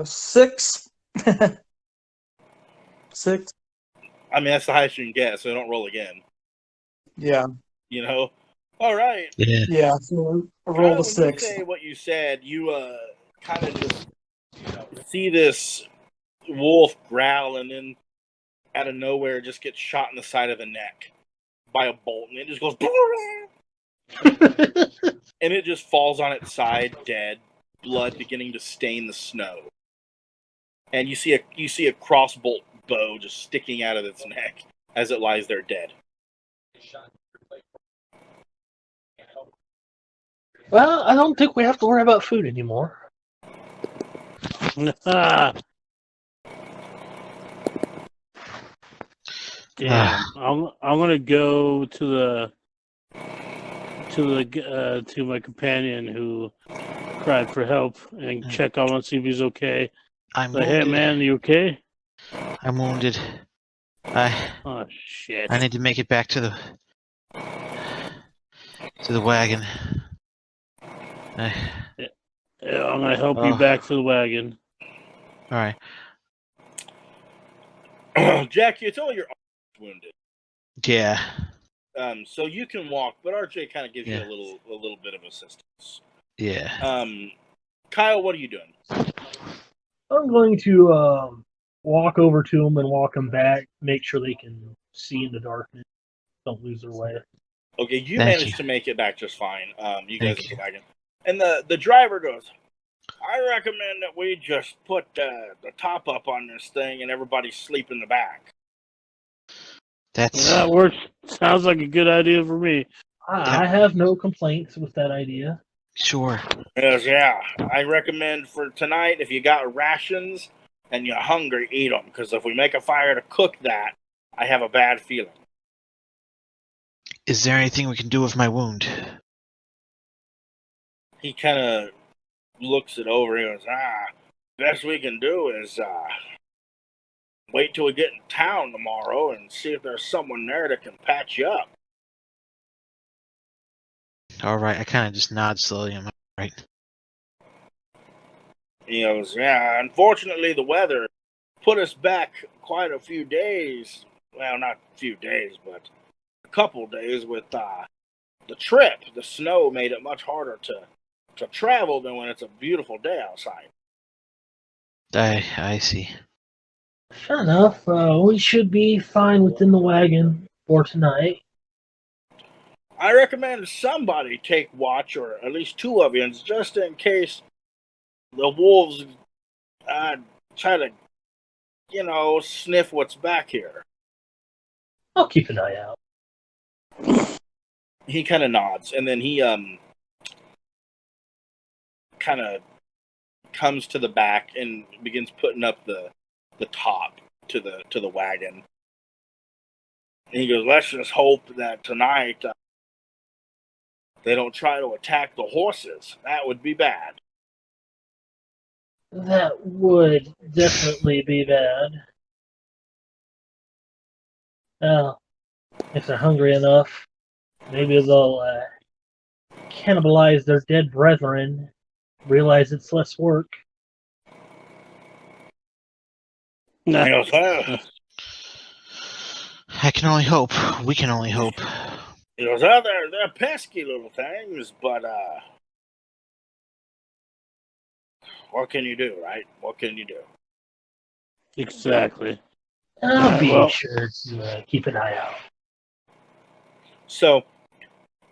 E: 6. 6.
A: I mean, that's the highest you can get, so don't roll again.
E: Yeah.
A: You know? All right.
E: Yeah, so I rolled a 6.
A: When you say what you said, you kind of just see this wolf growl, and then out of nowhere just gets shot in the side of the neck by a bolt, and it just goes and it just falls on its side dead, blood beginning to stain the snow. And you see a crossbolt bow just sticking out of its neck as it lies there dead.
B: Well, I don't think we have to worry about food anymore.
D: Yeah, I'm gonna go to my companion who cried for help and check on him, see if he's okay.
C: I'm
D: Like,
C: wounded.
D: hey man, you okay?
C: I'm wounded.
D: Oh shit.
C: I need to make it back to the wagon. All
D: Yeah, I'm gonna help you
C: Oh.
D: back to the wagon.
C: right.
A: Jack, you told your arm's wounded.
C: Yeah.
A: So you can walk, but RJ kind of gives
C: Yeah.
A: you a little bit of assistance.
C: Yeah.
A: Kyle, what are you doing?
B: I'm going to walk over to them and walk them back, make sure they can see in the darkness, don't lose their way.
A: Okay, you
C: Thank
A: managed
C: you.
A: to make it back just fine. You
C: Thank
A: guys at the
C: you.
A: wagon. And the driver goes, I recommend that we just put the top up on this thing and everybody sleep in the back.
C: That's
D: That works. Sounds like a good idea for me.
B: I have no complaints with that idea.
C: sure.
A: He goes, yeah, I recommend for tonight, if you got rations and you're hungry, eat them. Because if we make a fire to cook that, I have a bad feeling.
C: Is there anything we can do with my wound?
A: He kind of looks it over. He goes, best we can do is wait till we get in town tomorrow and see if there's someone there that can patch you up.
C: All right. I kind of just nod slowly. I'm right.
A: He goes, yeah, unfortunately the weather put us back quite a few days. Well, not a few days, but a couple days with the trip. The snow made it much harder to travel than when it's a beautiful day outside.
C: I see.
B: Fair enough. We should be fine within the wagon for tonight.
A: I recommend somebody take watch, or at least two of you, just in case the wolves try to, sniff what's back here.
B: I'll keep an eye out.
A: He kind of nods, and then he kind of comes to the back and begins putting up the top to the wagon. And he goes, let's just hope that tonight they don't try to attack the horses. That would be bad.
B: That would definitely be bad. Well, if they're hungry enough, maybe they'll cannibalize their dead brethren, realize it's less work.
A: He goes,
C: I can only hope. We can only hope.
A: they're pesky little things, but what can you do, right? What can you do?
D: Exactly.
B: I'll be
D: Well-
B: sure to keep an eye out.
A: So,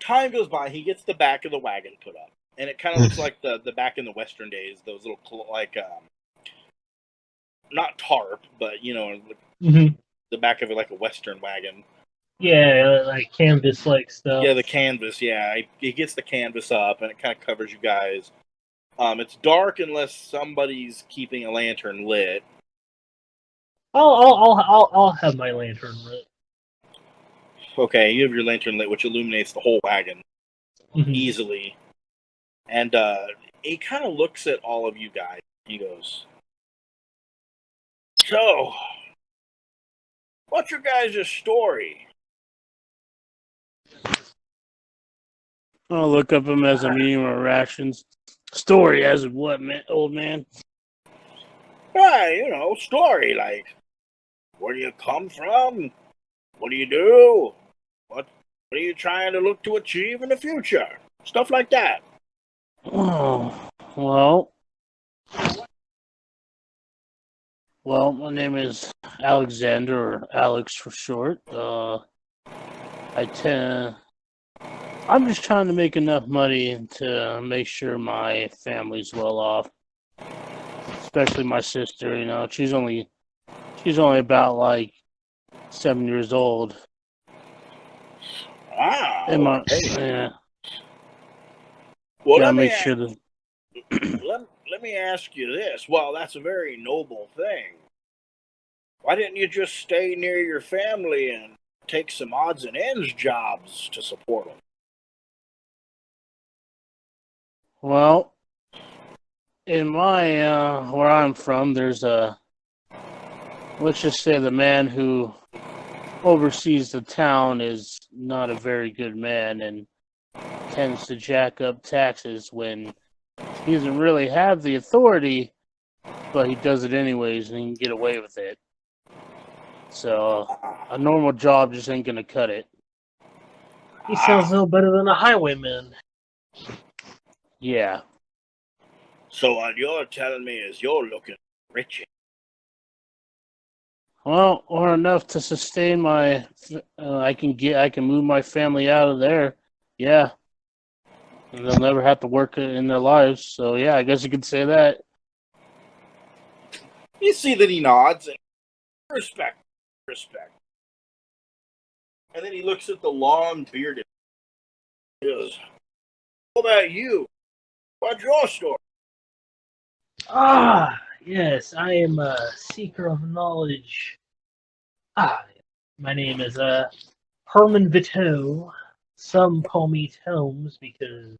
A: time goes by. He gets the back of the wagon put up, and it kind of looks like the back in the Western days. Those little not tarp, but
B: Mm-hmm.
A: the back of it like a Western wagon.
B: Yeah, like canvas-like stuff.
A: Yeah, the canvas. Yeah, he gets the canvas up, and it kind of covers you guys. It's dark unless somebody's keeping a lantern lit.
B: I'll have my lantern lit.
A: Okay, you have your lantern lit, which illuminates the whole wagon
B: Mhm.
A: easily. And he kind of looks at all of you guys. He goes, so, what's your guys' story?
D: I'll look up him as I'm eating my rations. Story as of what, man, old man?
A: Right, story, like, where do you come from? What do you do? What are you trying to look to achieve in the future? Stuff like that.
D: Oh, well, my name is Alexander, or Alex for short. I'm just trying to make enough money to make sure my family's well off. Especially my sister, she's only about like 7 years old. Yeah.
A: Well,
D: Gotta make sure that
A: let me ask you this. Well, that's a very noble thing. Why didn't you just stay near your family and take some odds and ends jobs to support them?
D: well, in my where I'm from, there's a, let's just say the man who oversees the town is not a very good man and tends to jack up taxes when he doesn't really have the authority, but he does it anyways and he can get away with it. So a normal job just ain't gonna cut it.
B: He sounds no better than a highwayman.
D: Yeah.
A: So what you're telling me is you're looking rich.
D: Well, or enough to sustain my. I can move my family out of there. Yeah, and they'll never have to work in their lives. So yeah, I guess you could say that.
A: You see that he nods and respect. And then he looks at the long bearded. He goes, "What about you? What's your story?"
B: Ah, yes, I am a seeker of knowledge. My name is Herman Vito. Some call me Tomes because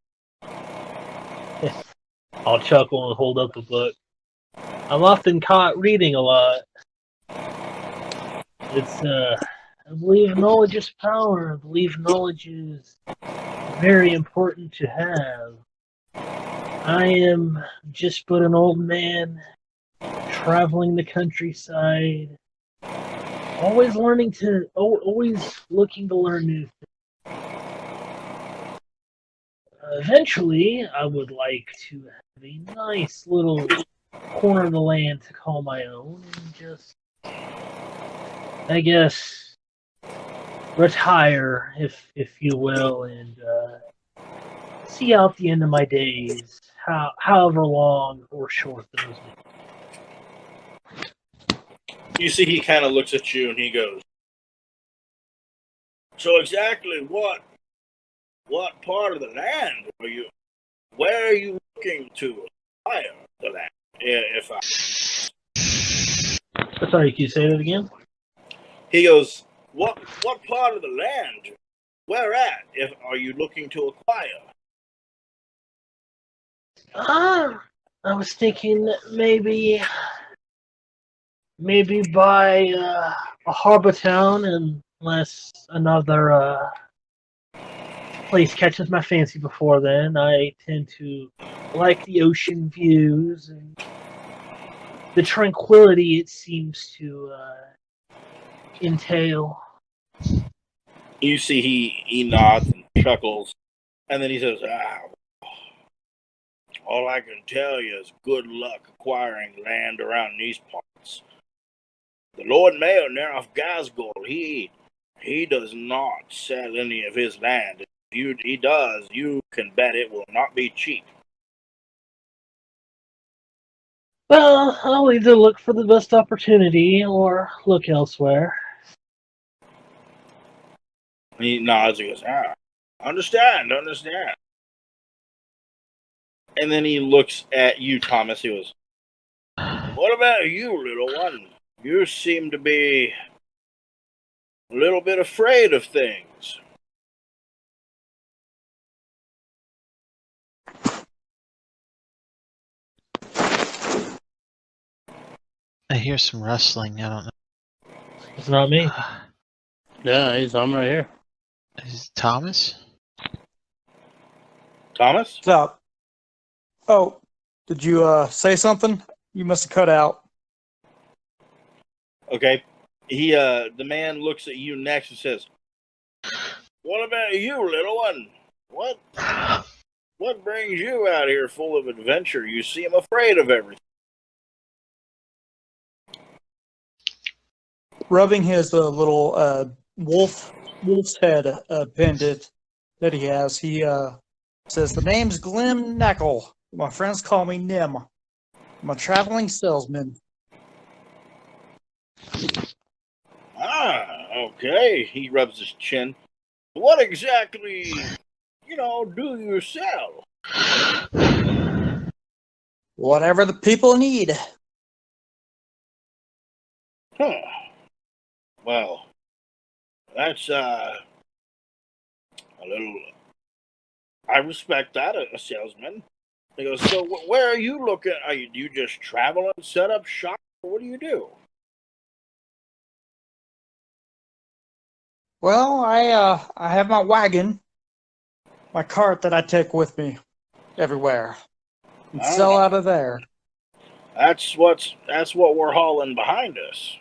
B: I'll chuckle and hold up a book. I'm often caught reading a lot. It's I believe knowledge is power. I believe knowledge is very important to have. I am just but an old man traveling the countryside, always looking to learn new things. Eventually, I would like to have a nice little corner of the land to call my own and just, I guess, retire, if you will, and see out the end of my days, however long or short those may be.
A: You see he kind of looks at you and he goes, "So exactly what part of the land are you? Where are you looking to acquire the land? If I..."
B: Sorry, can you say that again?
A: He goes, "What part of the land? Where at? If are you looking to acquire?"
B: I was thinking maybe buy a harbor town, unless another place catches my fancy before then. I tend to like the ocean views and the tranquility it seems to entail.
A: You see he nods and chuckles, and then he says, all I can tell you is good luck acquiring land around these parts. The Lord Mayor Neraf Gazgol, he does not sell any of his land. If he does, you can bet it will not be cheap."
B: Well, I'll either look for the best opportunity or look elsewhere.
A: He nods and goes, understand. And then he looks at you, Thomas. He goes, "What about you, little one? You seem to be a little bit afraid of things."
C: I hear some rustling. I don't know.
B: It's not me.
D: Yeah, I'm right here.
C: Is it Thomas?
A: Thomas?
E: What's up? Oh, did you say something? You must have cut out.
A: Okay. The man looks at you next and says, "What about you, little one? What brings you out here full of adventure? You seem afraid of everything."
E: Rubbing his little wolf's head pendant that he has, he says, "The name's Glim Knackle. My friends call me Nim. I'm a traveling salesman."
A: Okay. He rubs his chin. "What exactly, do you sell?"
E: Whatever the people need.
A: Huh. Well, that's a little. I respect that, a salesman. He goes, so where are you looking? Do you just travel and set up shop? Or what do you do?
E: Well, I have my wagon, my cart that I take with me everywhere, and sell out of there.
A: That's what we're hauling behind us.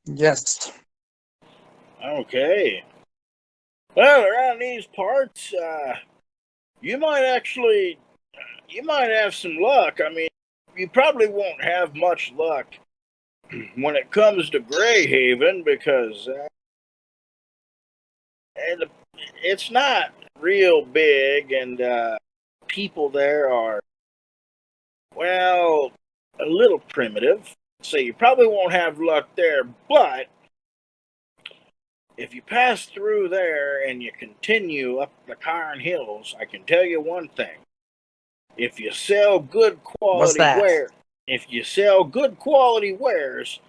E: Yes.
A: Okay. Well, around these parts, you might have some luck. I mean, you probably won't have much luck when it comes to Greyhaven because it's not real big, and people there are, well, a little primitive. So you probably won't have luck there, but if you pass through there and you continue up the Cairn Hills, I can tell you one thing. If you sell good
E: What's
A: quality
E: that?
A: wares,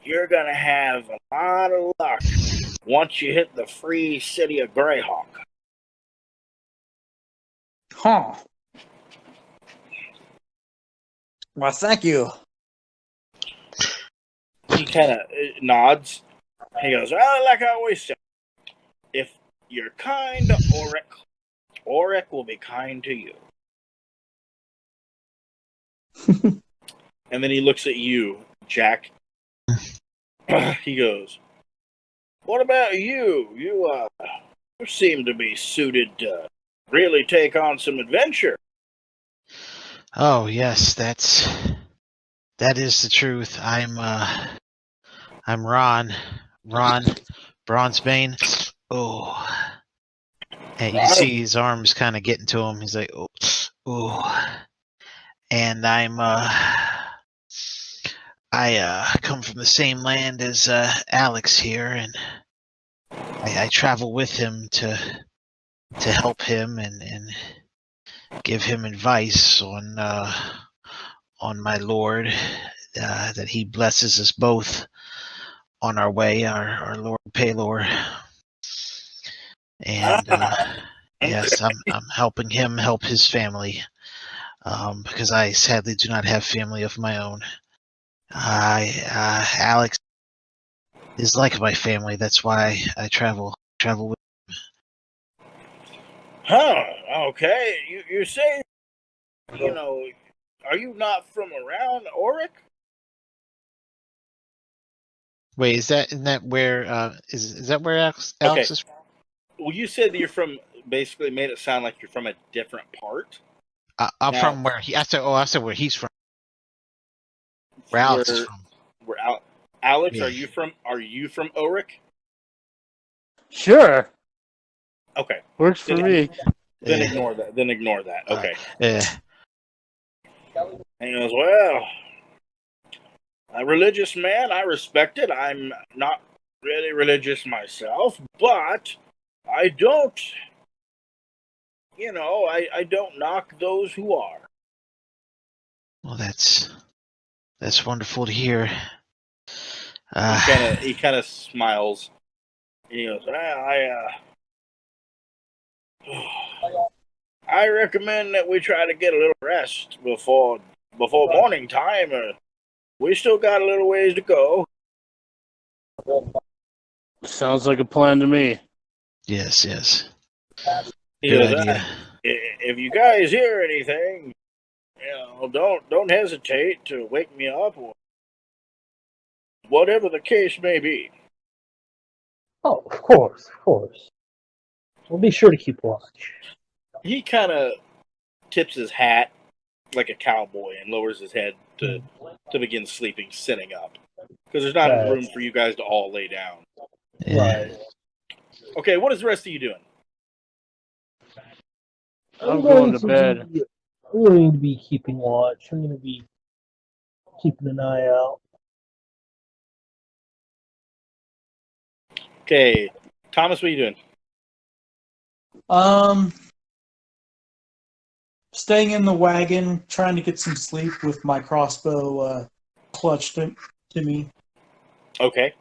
A: you're gonna have a lot of luck once you hit the free city of Greyhawk.
E: Huh. Well, thank you.
A: He kind of nods. He goes, well, like I always say, if you're kind to Auric will be kind to you. And then he looks at you, Jack. He goes, what about you? You seem to be suited to really take on some adventure.
C: Oh yes, that is the truth. I'm Ron Bronzebane. Oh, and you can see his arms kind of getting to him. He's like, oh, and I come from the same land as Alex here, and I travel with him to help him and give him advice on my lord, that he blesses us both on our way, our Lord Paylor. And yes, I'm helping him help his family, because I sadly do not have family of my own. Alex is like my family. That's why I travel with.
A: Huh, okay. You say, are you not from around Auric?
C: Wait, isn't that where is that where Alex
A: Okay.
C: is from?
A: Well, you said that you're from, basically made it sound like you're from a different part.
C: I'm
A: Now,
C: from where I said where he's from. Where Alex is from.
A: We're out. Alex,
C: Yeah.
A: are you from Auric?
D: Sure.
A: Okay.
D: Works for me.
A: Then ignore that. Okay.
C: Yeah.
A: And he goes, well, a religious man, I respect it. I'm not really religious myself, but I don't, I don't knock those who are.
C: Well, that's wonderful to hear.
A: He kind of smiles. And he goes, well, I recommend that we try to get a little rest before morning time. We still got a little ways to go.
D: Sounds like a plan to me.
C: Yes.
A: He
C: Good
A: goes,
C: idea.
A: if you guys hear anything, don't hesitate to wake me up, or whatever the case may be.
B: Oh, of course. We'll be sure to keep watch.
A: He kind of tips his hat like a cowboy and lowers his head to begin sleeping, sitting up, because there's not
B: Right.
A: room for you guys to all lay down.
C: Yeah.
B: Right.
A: Okay, what is the rest of you doing?
D: I'm going to bed.
B: I'm going to be keeping watch. I'm going to be keeping an eye out.
A: Okay, Thomas, what are you doing?
E: Staying in the wagon, trying to get some sleep with my crossbow clutched to me.
A: Okay.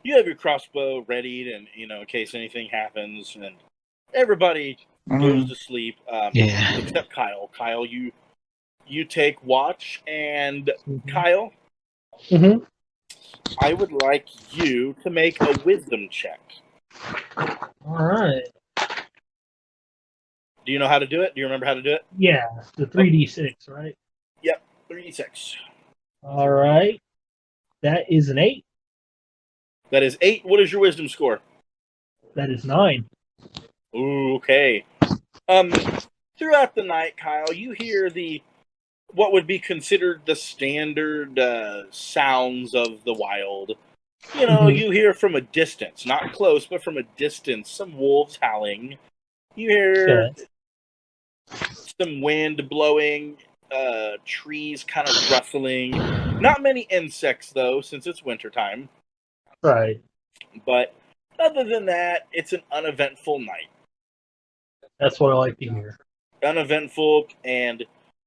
A: You have your crossbow readied, and in case anything happens, and everybody goes to sleep.
C: Yeah.
A: Except Kyle. Kyle, you take watch, and Kyle,
B: Mm-hmm.
A: I would like you to make a wisdom check.
B: All right.
A: Do you know how to do it? Do you remember how to do it?
B: Yeah, the 3d6, right?
A: Yep, 36.
B: All right. That is an 8.
A: That is 8. What is your wisdom score?
B: That is 9.
A: Ooh, okay. Throughout the night, Kyle, you hear what would be considered the standard sounds of the wild. You know,
B: Mhm.
A: you hear from a distance, not close, but from a distance, some wolves howling. You hear
B: Okay.
A: some wind blowing, trees kind of rustling. Not many insects, though, since it's wintertime.
B: Right.
A: But other than that, it's an uneventful night.
B: That's what I like to hear.
A: Uneventful, and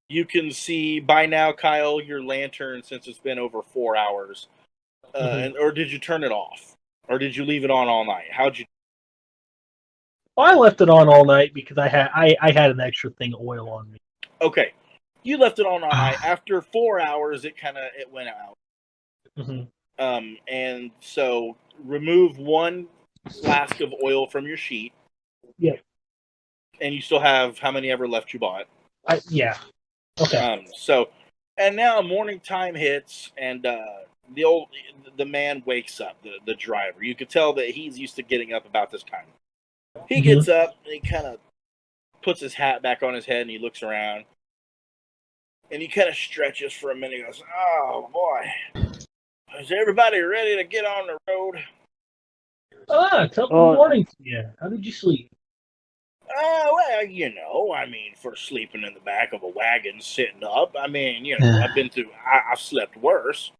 A: you can see by now, Kyle, your lantern, since it's been over 4 hours. Or did you turn it off? Or did you leave it on all night? How'd you...
B: Well, I left it on all night because I had an extra thing of oil on me.
A: Okay. You left it on all night. After 4 hours, it went out.
B: Mm-hmm.
A: And so remove 1 flask of oil from your sheet.
B: Yeah.
A: And you still have how many ever left you bought.
B: Yeah. Okay.
A: And now morning time hits, and the man wakes up, the driver. You could tell that he's used to getting up about this time. He gets up, and he kind of puts his hat back on his head, and he looks around. And he kind of stretches for a minute. He goes, "Oh, boy. Is everybody ready to get on the road?"
B: Good morning to you. How did you sleep?
A: Well, you know, I mean, for sleeping in the back of a wagon sitting up, I mean, you know, I've slept worse.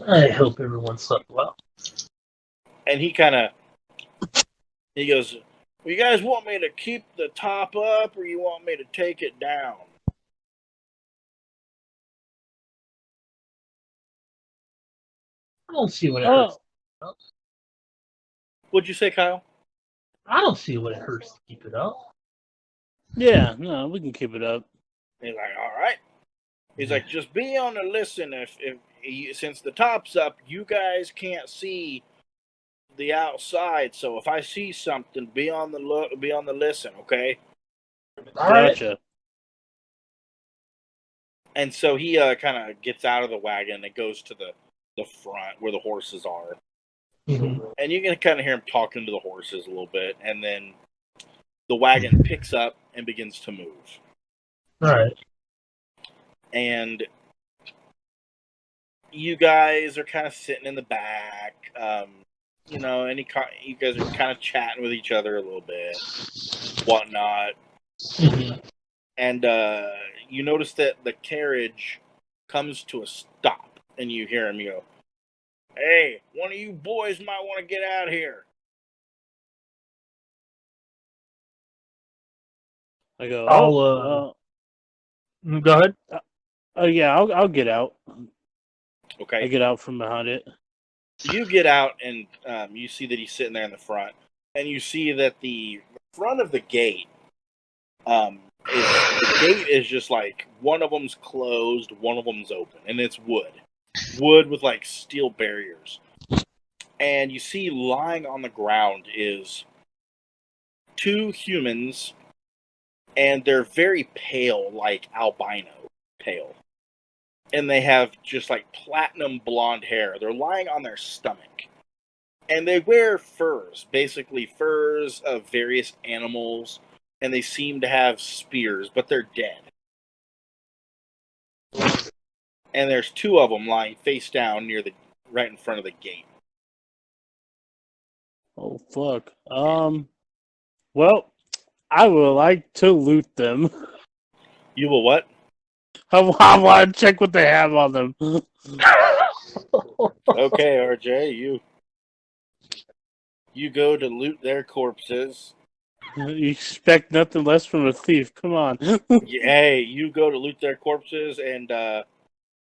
B: I hope everyone slept well.
A: And he goes, "Well, you guys want me to keep the top up, or you want me to take it down?"
B: I don't see what it hurts.
A: What'd you say, Kyle?
B: I don't see what it hurts to keep it up.
D: Yeah, no, we can keep it up.
A: He's like, "All right." He's like, "Just be on the listen. Since the top's up, you guys can't see the outside. So if I see something, be on the listen, okay?"
B: All right.
D: Gotcha.
A: And so he kind of gets out of the wagon and goes to the front where the horses are.
B: Mm-hmm.
A: And you can kind of hear him talking to the horses a little bit. And then the wagon picks up and begins to move.
B: All right.
A: And you guys are kind of sitting in the back, you know, and you guys are kind of chatting with each other a little bit, whatnot.
B: Mm-hmm.
A: And you notice that the carriage comes to a stop, and you hear him go, "Hey, one of you boys might want to get out here."
D: I go,
B: I'll go ahead.
D: yeah, I'll get out.
A: Okay.
D: I get out from behind it.
A: You get out, and you see that he's sitting there in the front, and you see that the front of the gate, the gate is just like one of them's closed, one of them's open, and it's wood with like steel barriers. And you see lying on the ground is 2 humans, and they're very pale, like albino pale. And they have just like platinum blonde hair. They're lying on their stomach. And they wear furs, basically furs of various animals. And they seem to have spears, but they're dead. And there's 2 of them lying face down right in front of the gate.
D: Oh fuck. Well, I would like to loot them.
A: You will what?
D: I want to check what they have on them.
A: Okay, RJ, you go to loot their corpses.
D: You expect nothing less from a thief. Come on.
A: Hey, you go to loot their corpses and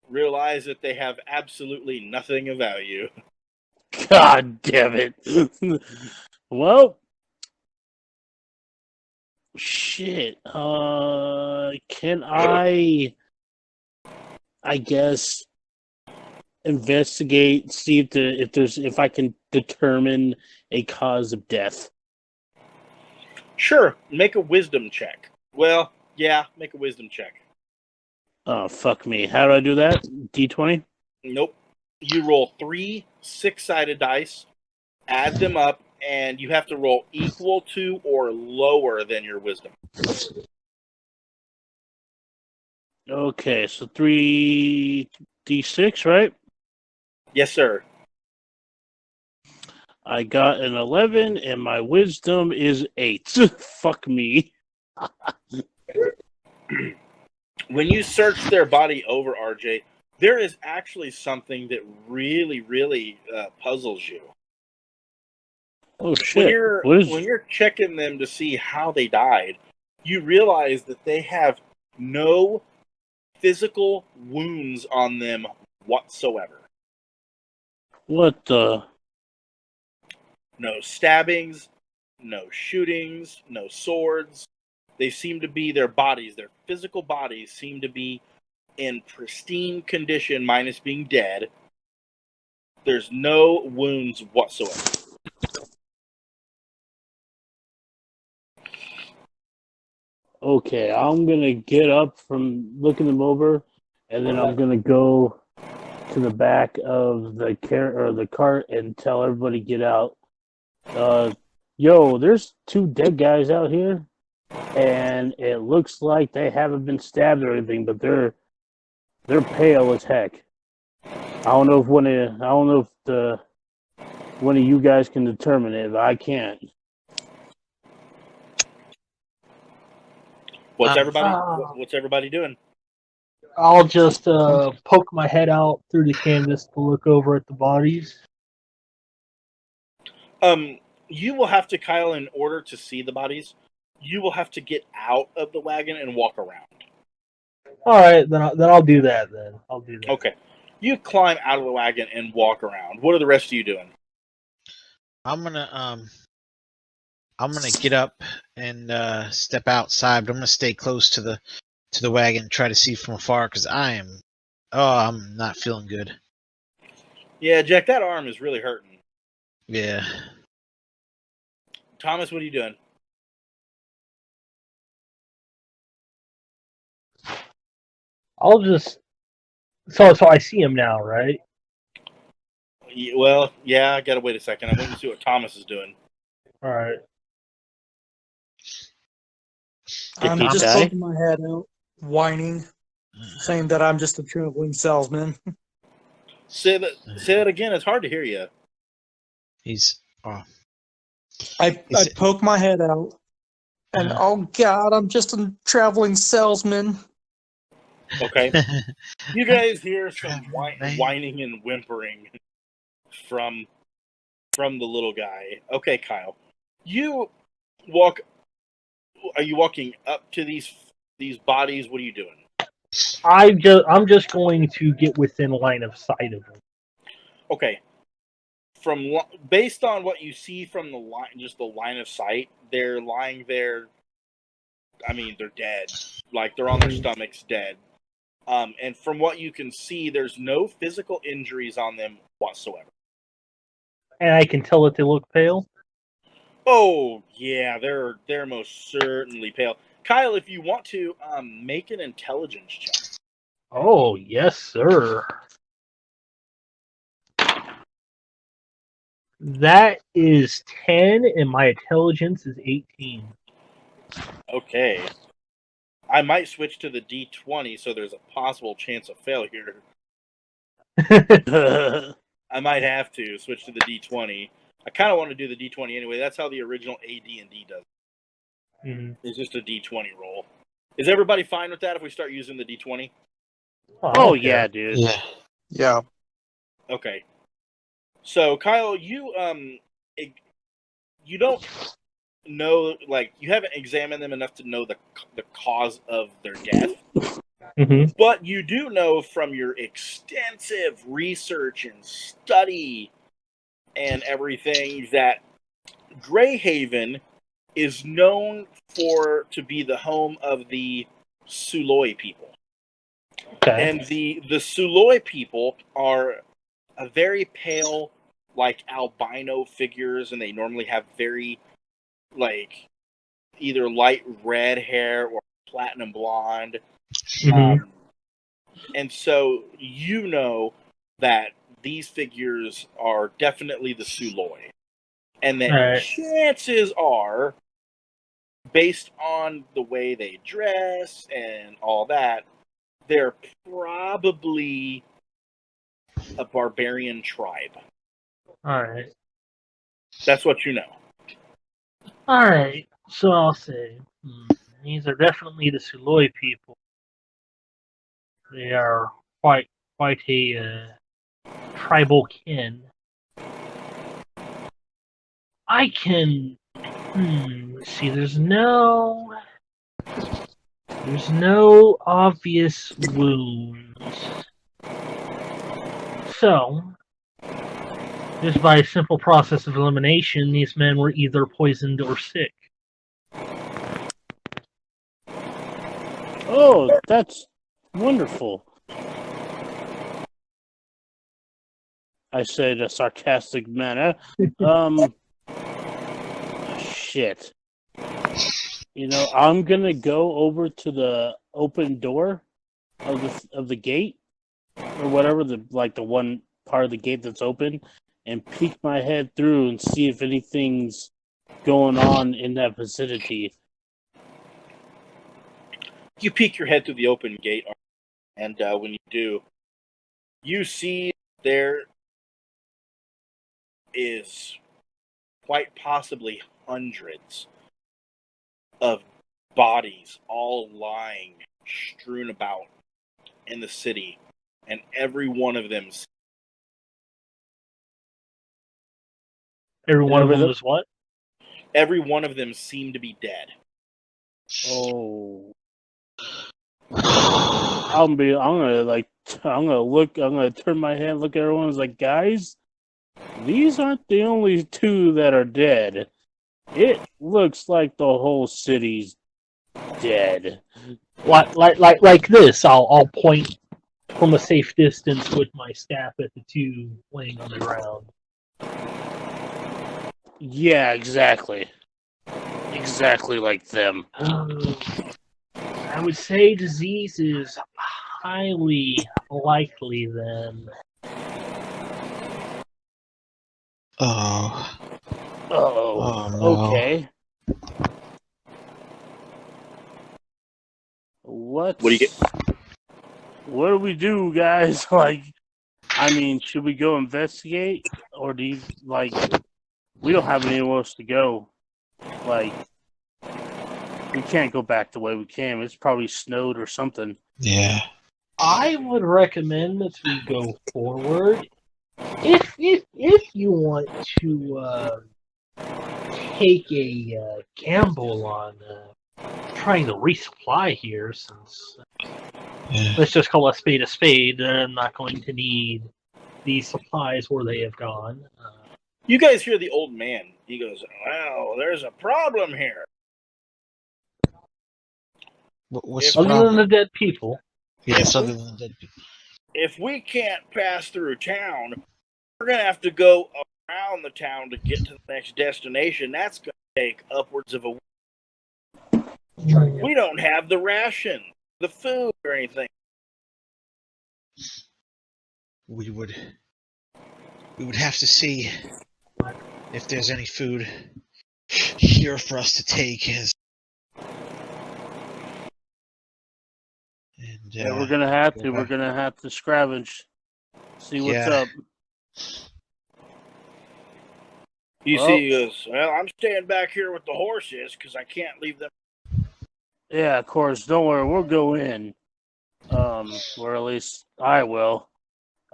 A: realize that they have absolutely nothing of value.
D: God damn it. Well, shit. Can I guess investigate, see if I can determine a cause of death.
A: Sure, make a wisdom check. Well, yeah, make a wisdom check.
D: Oh, fuck me. How do I do that? D20?
A: Nope. You roll 3 6-sided dice, add them up, and you have to roll equal to or lower than your wisdom.
D: Okay, so 3d6, right?
A: Yes, sir.
D: I got an 11, and my wisdom is 8. Fuck me.
A: When you search their body over, RJ, there is actually something that really, really puzzles you.
D: Oh shit!
A: When you're checking them to see how they died, you realize that they have no physical wounds on them whatsoever.
D: What the?
A: No stabbings, no shootings, no swords. They seem to be their physical bodies seem to be in pristine condition, minus being dead. There's no wounds whatsoever.
D: Okay, I'm gonna get up from looking them over, and then I'm gonna go to the back of the cart and tell everybody get out. Yo, there's 2 dead guys out here, and it looks like they haven't been stabbed or anything, but they're pale as heck. I don't know if one of you guys can determine it, but I can't.
A: What's
C: Um,
A: everybody doing?
B: I'll just poke my head out through the canvas to look over at the bodies.
A: You will have to, Kyle, in order to see the bodies, you will have to get out of the wagon and walk around.
B: All right, then I'll do that. Then I'll do that.
A: Okay. You climb out of the wagon and walk around. What are the rest of you doing?
C: I'm gonna get up and step outside, but I'm gonna stay close to the wagon and try to see from afar because I'm not feeling good.
A: Yeah, Jack, that arm is really hurting.
C: Yeah.
A: Thomas, what are you doing?
B: I'll just so I see him now, right?
A: Well, yeah, I gotta wait a second. I'm waiting to see what Thomas is doing.
B: All right.
E: I'm
D: Did he
E: just
D: die?
E: poking my head out, whining, saying that I'm just a traveling salesman.
A: Say that again. It's hard to hear you.
E: I poke my head out, and oh god, I'm just a traveling salesman.
A: Okay. You guys hear some whining and whimpering from the little guy. Okay, Kyle. Are you walking up to these bodies? What are you doing?
B: I'm just going to get within line of sight of him.
A: Okay. Based on what you see from the line of sight, they're lying there. I mean, they're dead. Like, they're on their stomachs dead. And from what you can see, there's no physical injuries on them whatsoever.
B: And I can tell that they look pale.
A: Oh yeah, they're most certainly pale. Kyle, if you want to, make an intelligence check.
B: Oh yes, sir. That is 10, and my intelligence is 18.
A: Okay. I might switch to the D20 so there's a possible chance of failure. I might have to switch to the D20. I kind of want to do the D20 anyway. That's how the original AD&D does it.
B: Mm-hmm.
A: It's just a D20 roll. Is everybody fine with that if we start using the D20?
D: Oh yeah, dude.
E: Yeah.
A: Okay. So Kyle, you don't know, like, you haven't examined them enough to know the cause of their death.
B: Mm-hmm.
A: But you do know from your extensive research and study and everything, that Greyhaven is known to be the home of the Suloi people.
B: Okay.
A: And the Suloi people are a very pale, like albino figures, and they normally have very, like, either light red hair or platinum blonde.
B: Mhm.
A: And so you know that these figures are definitely the Suloi. And that
B: Alright.
A: chances are, based on the way they dress and all that, they're probably a barbarian tribe.
B: Alright.
A: That's what you know.
B: Alright. So I'll say these are definitely the Suloi people. They are quite a tribal kin. I can let's see, there's no obvious wounds. So, just by a simple process of elimination, these men were either poisoned or sick.
D: Oh, that's wonderful. I say in a sarcastic manner. Shit. You know, I'm gonna go over to the open door of the gate, or whatever, the one part of the gate that's open, and peek my head through and see if anything's going on in that vicinity.
A: You peek your head through the open gate, and when you do, you see there is quite possibly hundreds of bodies all lying, strewn about in the city, and every one of them.
B: Every one of them is what?
A: Every one of them seem to be dead.
D: Oh. I'm gonna turn my head, look at everyone, and like, guys, these aren't the only two that are dead. It looks like the whole city's dead.
B: Like this. I'll point from a safe distance with my staff at the two laying on the ground.
D: Yeah, exactly. Exactly like them.
B: I would say disease is highly likely then.
C: Oh.
D: Oh,
C: no.
D: okay. What
A: do you get?
D: What do we do, guys? Like, I mean, should we go investigate, or do you we don't have anywhere else to go? Like, we can't go back the way we came. It's probably snowed or something.
C: Yeah.
B: I would recommend that we go forward. If you want to take a gamble on trying to resupply here, since let's just call a spade, they're not going to need these supplies where they have gone.
A: You guys hear the old man. He goes, "Well, there's a problem here.
C: What's
A: If
C: the
B: Other
C: problem?
B: than the dead people.
C: Yes, other than dead people.
A: If we can't pass through town, we're going to have to go around the town to get to the next destination. That's going to take upwards of a week. We don't have the ration, the food, or anything."
C: We would have to see if there's any food here for us to take.
D: Yeah, we're gonna have to. We're gonna have to scavenge, see what's up.
A: You see, he goes, "Well, I'm staying back here with the horses because I can't leave them."
D: Yeah, of course. Don't worry, we'll go in. Or at least I will.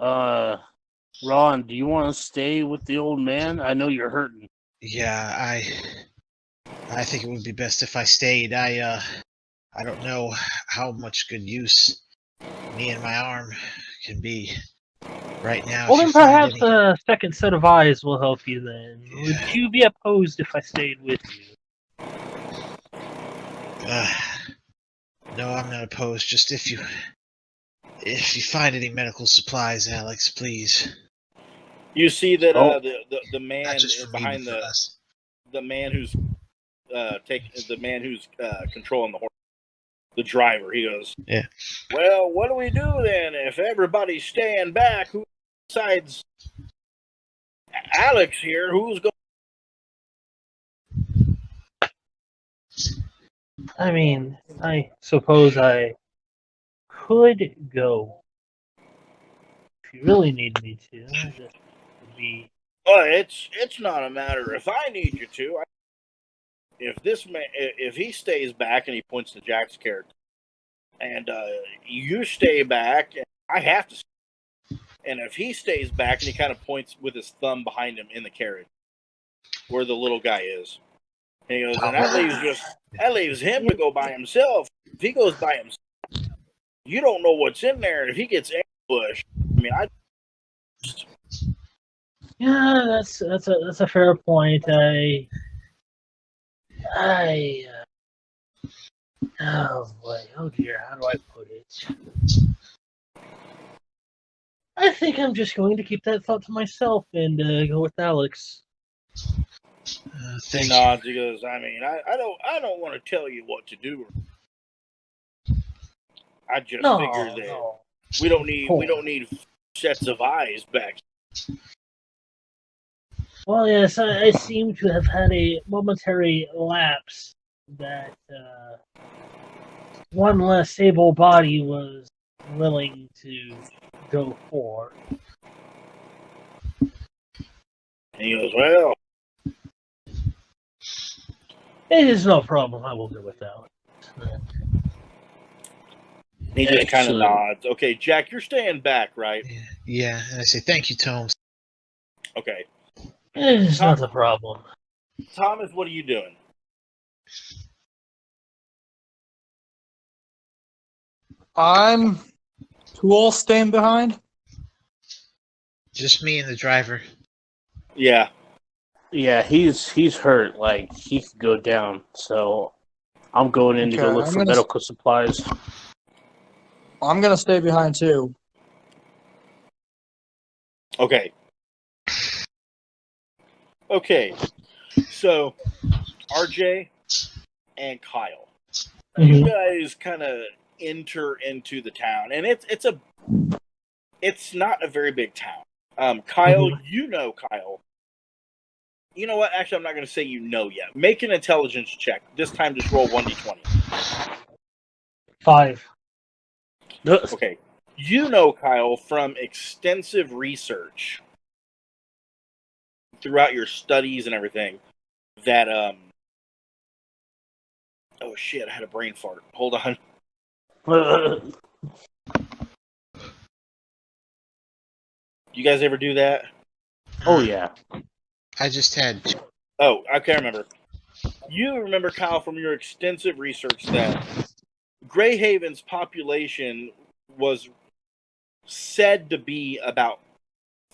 D: Ron, do you want to stay with the old man? I know you're hurting.
C: Yeah, I think it would be best if I stayed. I don't know how much good use me and my arm can be. Right now,
B: Well,
C: if you
B: then
C: find
B: perhaps
C: any,
B: a second set of eyes will help you then. Would you be opposed if I stayed with you?
C: no, I'm not opposed. Just if you find any medical supplies, Alex, please.
A: You see that
D: Oh.
A: the man
C: Not just for me,
A: behind
C: but for us.
A: the man who's controlling the horse, the driver. He goes,
C: Yeah.
A: Well, what do we do then if everybody's staying back? Who besides Alex here? Who's going?
B: I mean, I suppose I could go if you really need me to. That would be.
A: Well, it's not a matter if I need you to. If he stays back and he points to Jack's character, and you stay back, and I have to. And if he stays back and he kind of points with his thumb behind him in the carriage, where the little guy is, and he goes, and that leaves him to go by himself. If he goes by himself, you don't know what's in there, and if he gets ambushed, I mean,
B: Yeah, that's a fair point. Oh boy, oh dear, how do I put it? I think I'm just going to keep that thought to myself and go with Alex.
A: he
C: Thank
A: nods. He goes, I mean, I don't want to tell you what to do. I just figure that
B: No.
A: we don't need sets of eyes back.
B: Well, yes, I seem to have had a momentary lapse that one less able body was willing to go for.
A: And he goes, well,
B: It is no problem. I will go with Alex.
A: he just kind of
D: Excellent.
A: nods. Okay, Jack, you're staying back, right?
C: you. Yeah, and I say thank you, Tomes.
A: Okay.
B: It is not a problem.
A: Thomas, what are you doing?
E: I'm who all staying behind?
C: Just me and the driver.
A: Yeah.
D: Yeah, he's hurt. Like, he could go down. So I'm going in to go
E: Okay,
D: look
E: I'm
D: for
E: gonna-
D: medical supplies.
E: I'm gonna stay behind too.
A: Okay. Okay. So, RJ and Kyle, you guys kind of enter into the town, and it's not a very big town. Kyle, you know Kyle. You know what? Actually, I'm not going to say you know yet. Make an intelligence check. This time, just roll 1d20.
B: 5.
A: Okay. You know Kyle from extensive research throughout your studies and everything that oh shit, I had a brain fart. Hold on. You guys ever do that?
D: Oh, yeah.
C: I just had.
A: Oh, I can't remember. You remember, Kyle, from your extensive research that Greyhaven's population was said to be about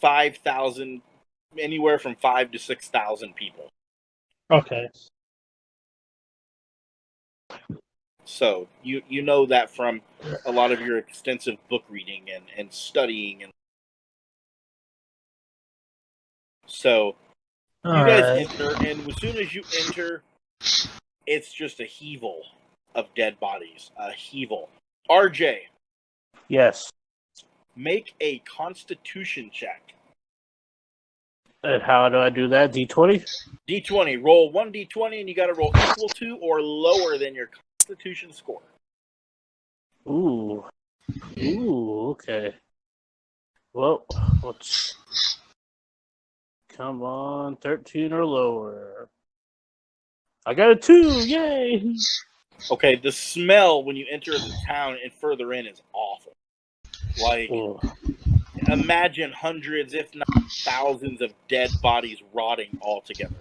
A: 5,000, anywhere from 5,000 to 6,000 people.
B: Okay.
A: So you know that from a lot of your extensive book reading and studying, and so you guys enter, and as soon as you enter, it's just a heavel of dead bodies. A heavel. RJ,
D: Yes.
A: make a Constitution check.
D: And how do I do that? D20?
A: D20. Roll 1d20, and you got to roll equal to or lower than your Constitution score.
D: Ooh. Ooh, okay. Well, let's... Come on, 13 or lower. I got a 2! Yay!
A: Okay, the smell when you enter the town and further in is awful. Like,
D: Oh.
A: imagine hundreds, if not thousands, of dead bodies rotting all together.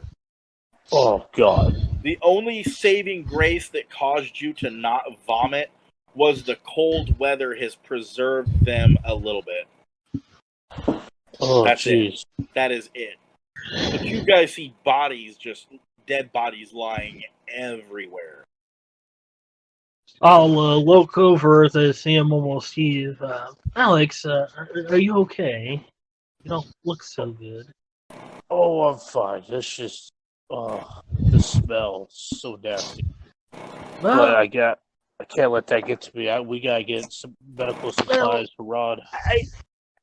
D: Oh, God.
A: The only saving grace that caused you to not vomit was the cold weather has preserved them a little bit.
D: Oh,
A: That's it.
D: jeez.
A: That is it. But you guys see bodies, just dead bodies lying everywhere.
B: I'll look over as I see him almost heave. Alex, are you okay? You don't look so good.
D: Oh, I'm fine. It's just, the smell is so nasty. But
B: Well,
D: I can't let that get to me. We gotta get some medical supplies for Rod.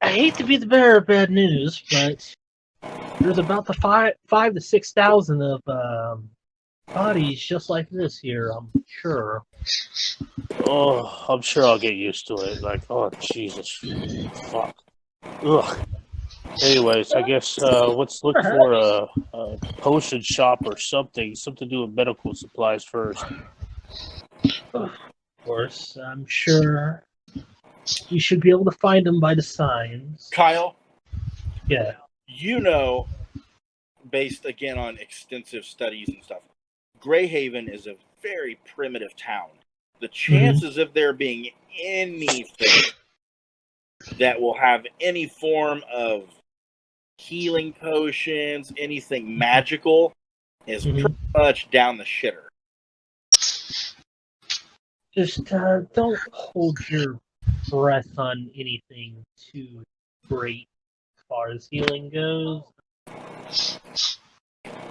B: I hate to be the bearer of bad news, but there's about the 5 to 6,000 of bodies just like this here. I'm sure.
D: Oh, I'm sure I'll get used to it. Like, oh, Jesus. Fuck. Ugh. Anyways, I guess let's look for a potion shop or something to do with medical supplies first.
B: Of course, I'm sure you should be able to find them by the signs.
A: Kyle,
B: Yeah.
A: you know, based again on extensive studies and stuff, Greyhaven is a very primitive town. The chances of there being anything that will have any form of healing potions, anything magical, is pretty much down the shitter.
B: Just don't hold your breath on anything too great as far as healing goes.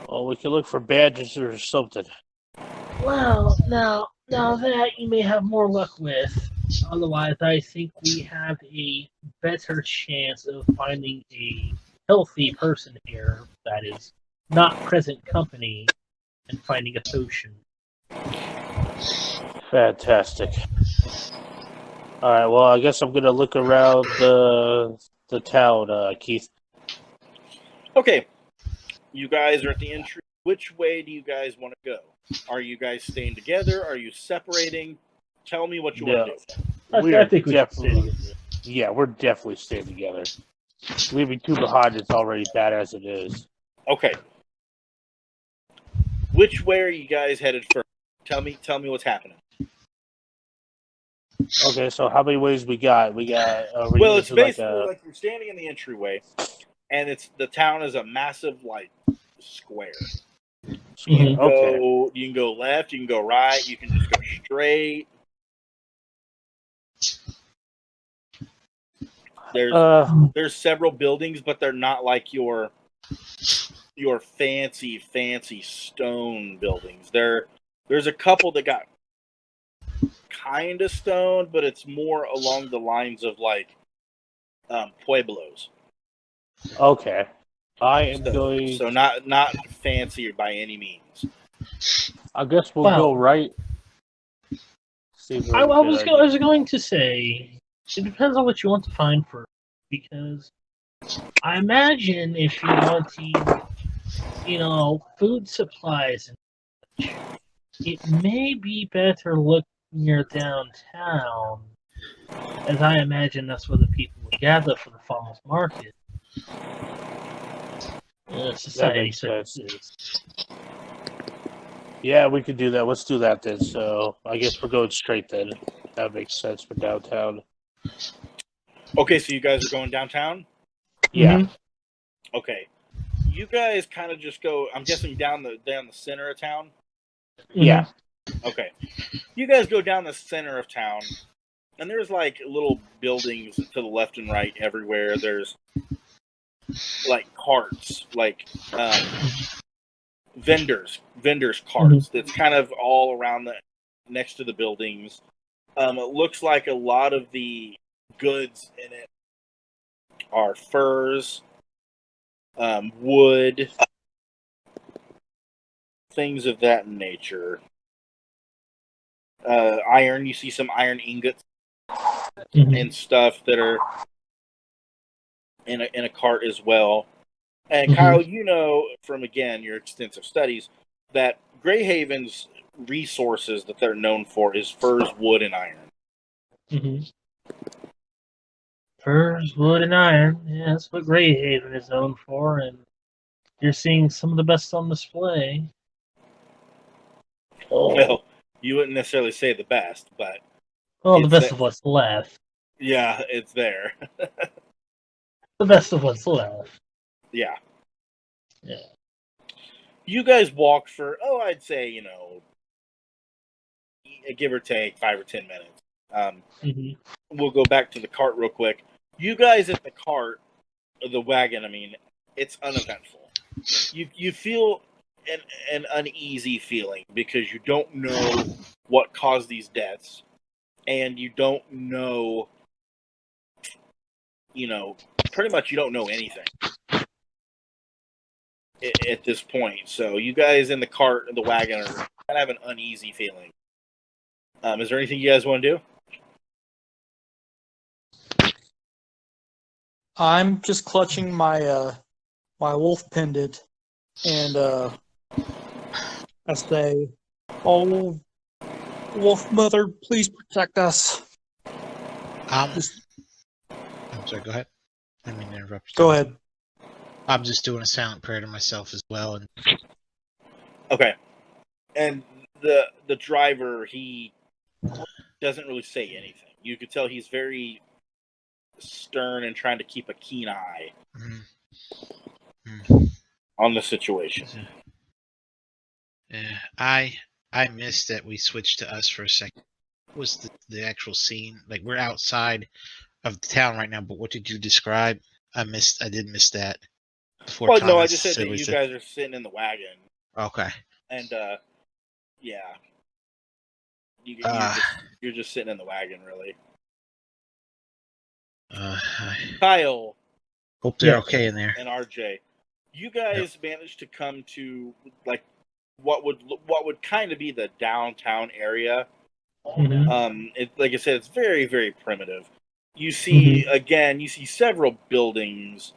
D: Well, we can look for badges or something.
B: Well, now that you may have more luck with. Otherwise, I think we have a better chance of finding a healthy person here that is not present company and finding a potion.
D: Fantastic. All right. Well, I guess I'm gonna look around the town, Keith.
A: Okay, you guys are at the entry. Which way do you guys want to go? Are you guys staying together? Are you separating? Tell me what you want to do.
B: I think we should stay together.
D: Yeah, we're definitely staying together. Leaving two behind is already bad as it is.
A: Okay. Which way are you guys headed first? Tell me what's happening.
D: Okay, so how many ways we got?
A: Well, it's basically like you're standing in the entryway, and the town is a massive like square. You can go left, you can go right, you can just go straight. There's several buildings, but they're not like your fancy stone buildings. There's a couple that got kind of stone, but it's more along the lines of like pueblos.
D: Okay. I am going.
A: So not fancy by any means.
D: I guess we'll go right.
B: I was going to say it depends on what you want to find first, because I imagine if you want to, food supplies, it may be better looking near downtown, as I imagine that's where the people would gather for the farmers market. Society services.
D: Yeah, we could do that. Let's do that then. So I guess we're going straight then. That makes sense for downtown.
A: Okay, so you guys are going downtown?
D: Yeah.
A: Okay. You guys kind of just go, I'm guessing down the center of town?
D: Yeah.
A: Okay. You guys go down the center of town, and there's like little buildings to the left and right everywhere. There's like carts, like vendors carts that's kind of all around next to the buildings. It looks like a lot of the goods in it are furs, wood, things of that nature. Iron, you see some iron ingots and stuff that are in a cart as well. And Kyle, you know from again your extensive studies that Greyhaven's resources that they're known for is furs, wood, and iron.
B: Furs, wood, and iron. Yeah, that's what Greyhaven is known for, and you're seeing some of the best on display.
A: Well, you wouldn't necessarily say the best, but
B: the best of what's left.
A: Yeah, it's there.
B: The best of what's left.
A: Yeah.
B: Yeah.
A: You guys walk for, I'd say, give or take 5 or 10 minutes. We'll go back to the cart real quick. You guys at the cart, the wagon, it's uneventful. You feel an uneasy feeling because you don't know what caused these deaths, and you don't know, pretty much you don't know anything at this point. So you guys in the cart and the wagon are kind of have an uneasy feeling. Is there anything you guys want to do?
E: I'm just clutching my my wolf pendant, and I say, "Oh, Wolf Mother, please protect us."
C: I'm sorry, go ahead. I didn't mean to interrupt you.
E: Go ahead.
C: I'm just doing a silent prayer to myself as well. And
A: Okay. And the driver, he doesn't really say anything. You could tell he's very stern and trying to keep a keen eye on the situation.
C: Yeah, I missed that we switched to us for a second. What was the actual scene? Like, we're outside of the town right now, but what did you describe? I did miss that. Before
A: Well,
C: Thomas
A: no, I just said that you
C: said,
A: guys are sitting in the wagon.
C: Okay.
A: And, yeah. You're just sitting in the wagon, really. Kyle.
C: Hope they're okay in there.
A: And RJ, you guys managed to come to like what would kind of be the downtown area. Like I said, it's very, very primitive. You see you see several buildings,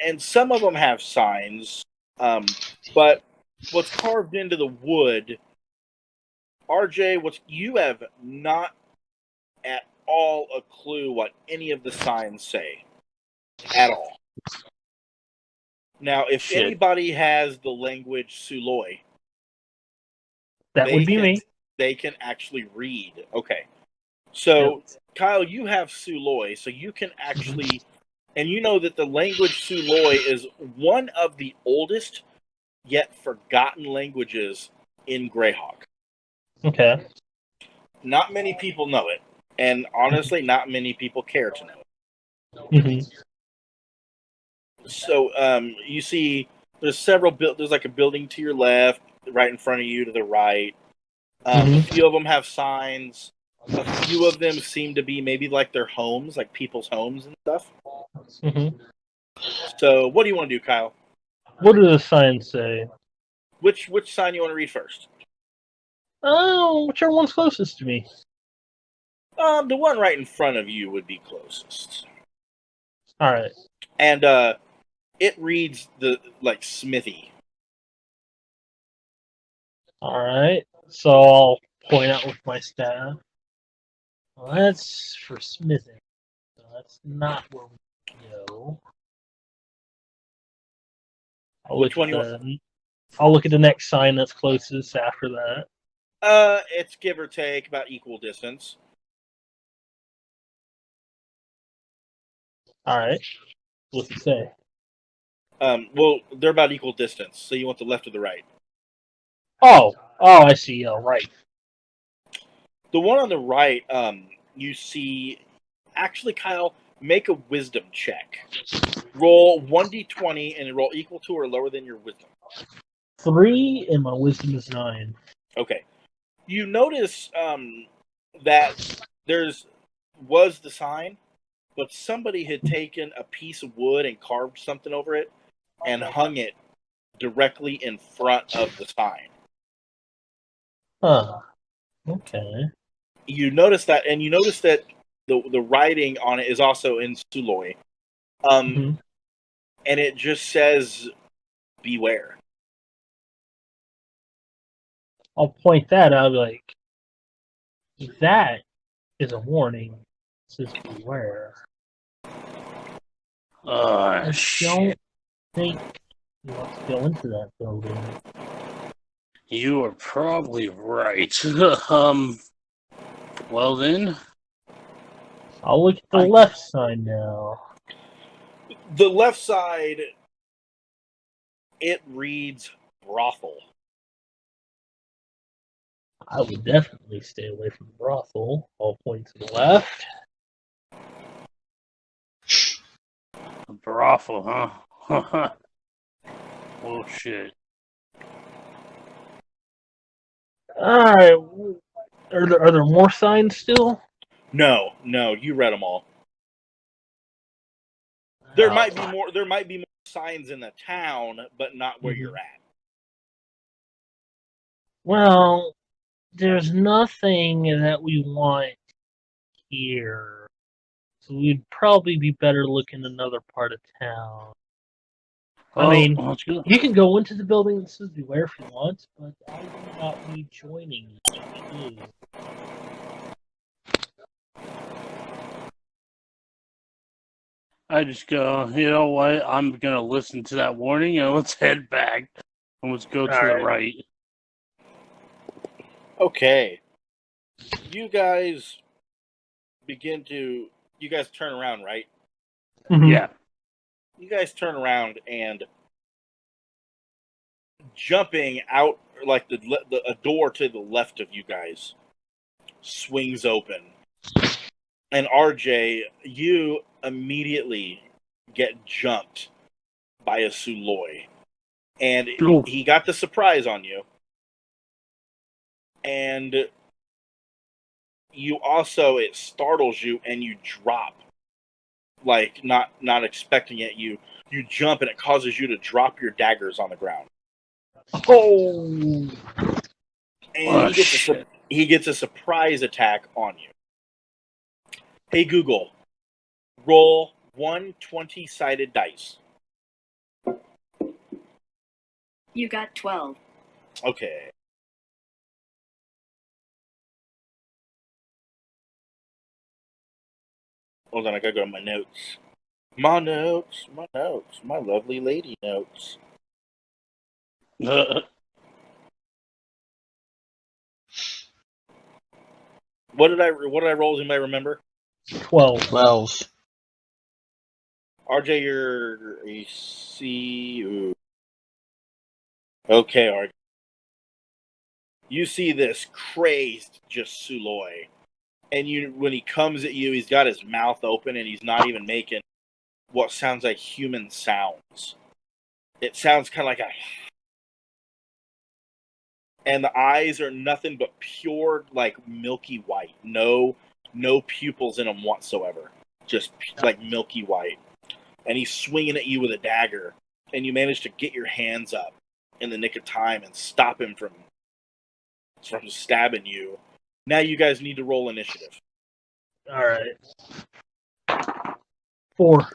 A: and some of them have signs. But what's carved into the wood, RJ, you have not at all a clue what any of the signs say. At all. Now, if anybody has the language Suloi,
B: that would be me.
A: They can actually read. Okay. So, Kyle, you have Suloi, so you can actually, and you know that the language Suloi is one of the oldest yet forgotten languages in Greyhawk.
B: Okay.
A: Not many people know it, and honestly, not many people care to know it. So, you see, there's several. There's like a building to your left, right in front of you to the right. A few of them have signs. A few of them seem to be maybe like their homes, like people's homes and stuff. So, what do you want to do, Kyle?
B: What do the signs say?
A: Which sign you want to read first?
B: Oh, whichever one's closest to me.
A: The one right in front of you would be closest.
B: All right.
A: And it reads like smithy.
B: All right. So I'll point out with my staff. Well, that's for smithing. So that's not where we go.
A: Which one you want?
B: I'll look at the next sign that's closest after that.
A: It's give or take about equal distance.
B: All right. What's it say?
A: Well, they're about equal distance. So you want the left or the right?
B: Oh, I see. Oh, right.
A: The one on the right, you see. Actually, Kyle, make a wisdom check. Roll 1d20 and roll equal to or lower than your wisdom.
B: 3 and my wisdom is 9.
A: Okay. You notice that was the sign, but somebody had taken a piece of wood and carved something over it and hung it directly in front of the sign.
B: Huh. Okay.
A: You notice that, and you notice that the writing on it is also in Suloi. And it just says, beware.
B: I'll point that out like, that is a warning. It says beware. I don't think you want to go into that building.
D: You are probably right. Well then,
B: I'll look at the left side now.
A: The left side, it reads brothel.
B: I would definitely stay away from brothel. I'll point to the left.
D: Brothel, huh? Oh shit.
B: Alright. Are there more signs still?
A: No, you read them all. There might be more. There might be more signs in the town, but not where you're at.
B: Well, there's nothing that we want here. So we'd probably be better looking another part of town. I mean,
D: let's go.
B: you can go into the building that says beware if you want, but I do not need joining you.
D: I just go, you know what? I'm gonna listen to that warning and let's head back. And let's go to the right.
A: Okay. You guys turn around, right?
B: Mhm.
D: Yeah.
A: You guys turn around and jumping out, like a door to the left of you guys swings open. And RJ, you immediately get jumped by a Suloi. And he got the surprise on you. And you also, it startles you and you drop. Like, not expecting it. You jump and it causes you to drop your daggers on the ground.
B: Oh!
A: And he gets a surprise attack on you. Hey, Google, roll 1 20-sided dice.
F: You got 12.
A: Okay. Hold on, I gotta go to my notes. My notes, my lovely lady notes. What did I roll? Does anybody remember?
B: 12.
C: 12.
A: RJ, you're a C. Ooh. Okay, RJ. You see this crazed just Suloi. And when he comes at you, he's got his mouth open and he's not even making what sounds like human sounds. It sounds kind of like a... And the eyes are nothing but pure, like, milky white. No pupils in them whatsoever. Just, like, milky white. And he's swinging at you with a dagger. And you manage to get your hands up in the nick of time and stop him from stabbing you. Now you guys need to roll initiative.
B: Alright. 4.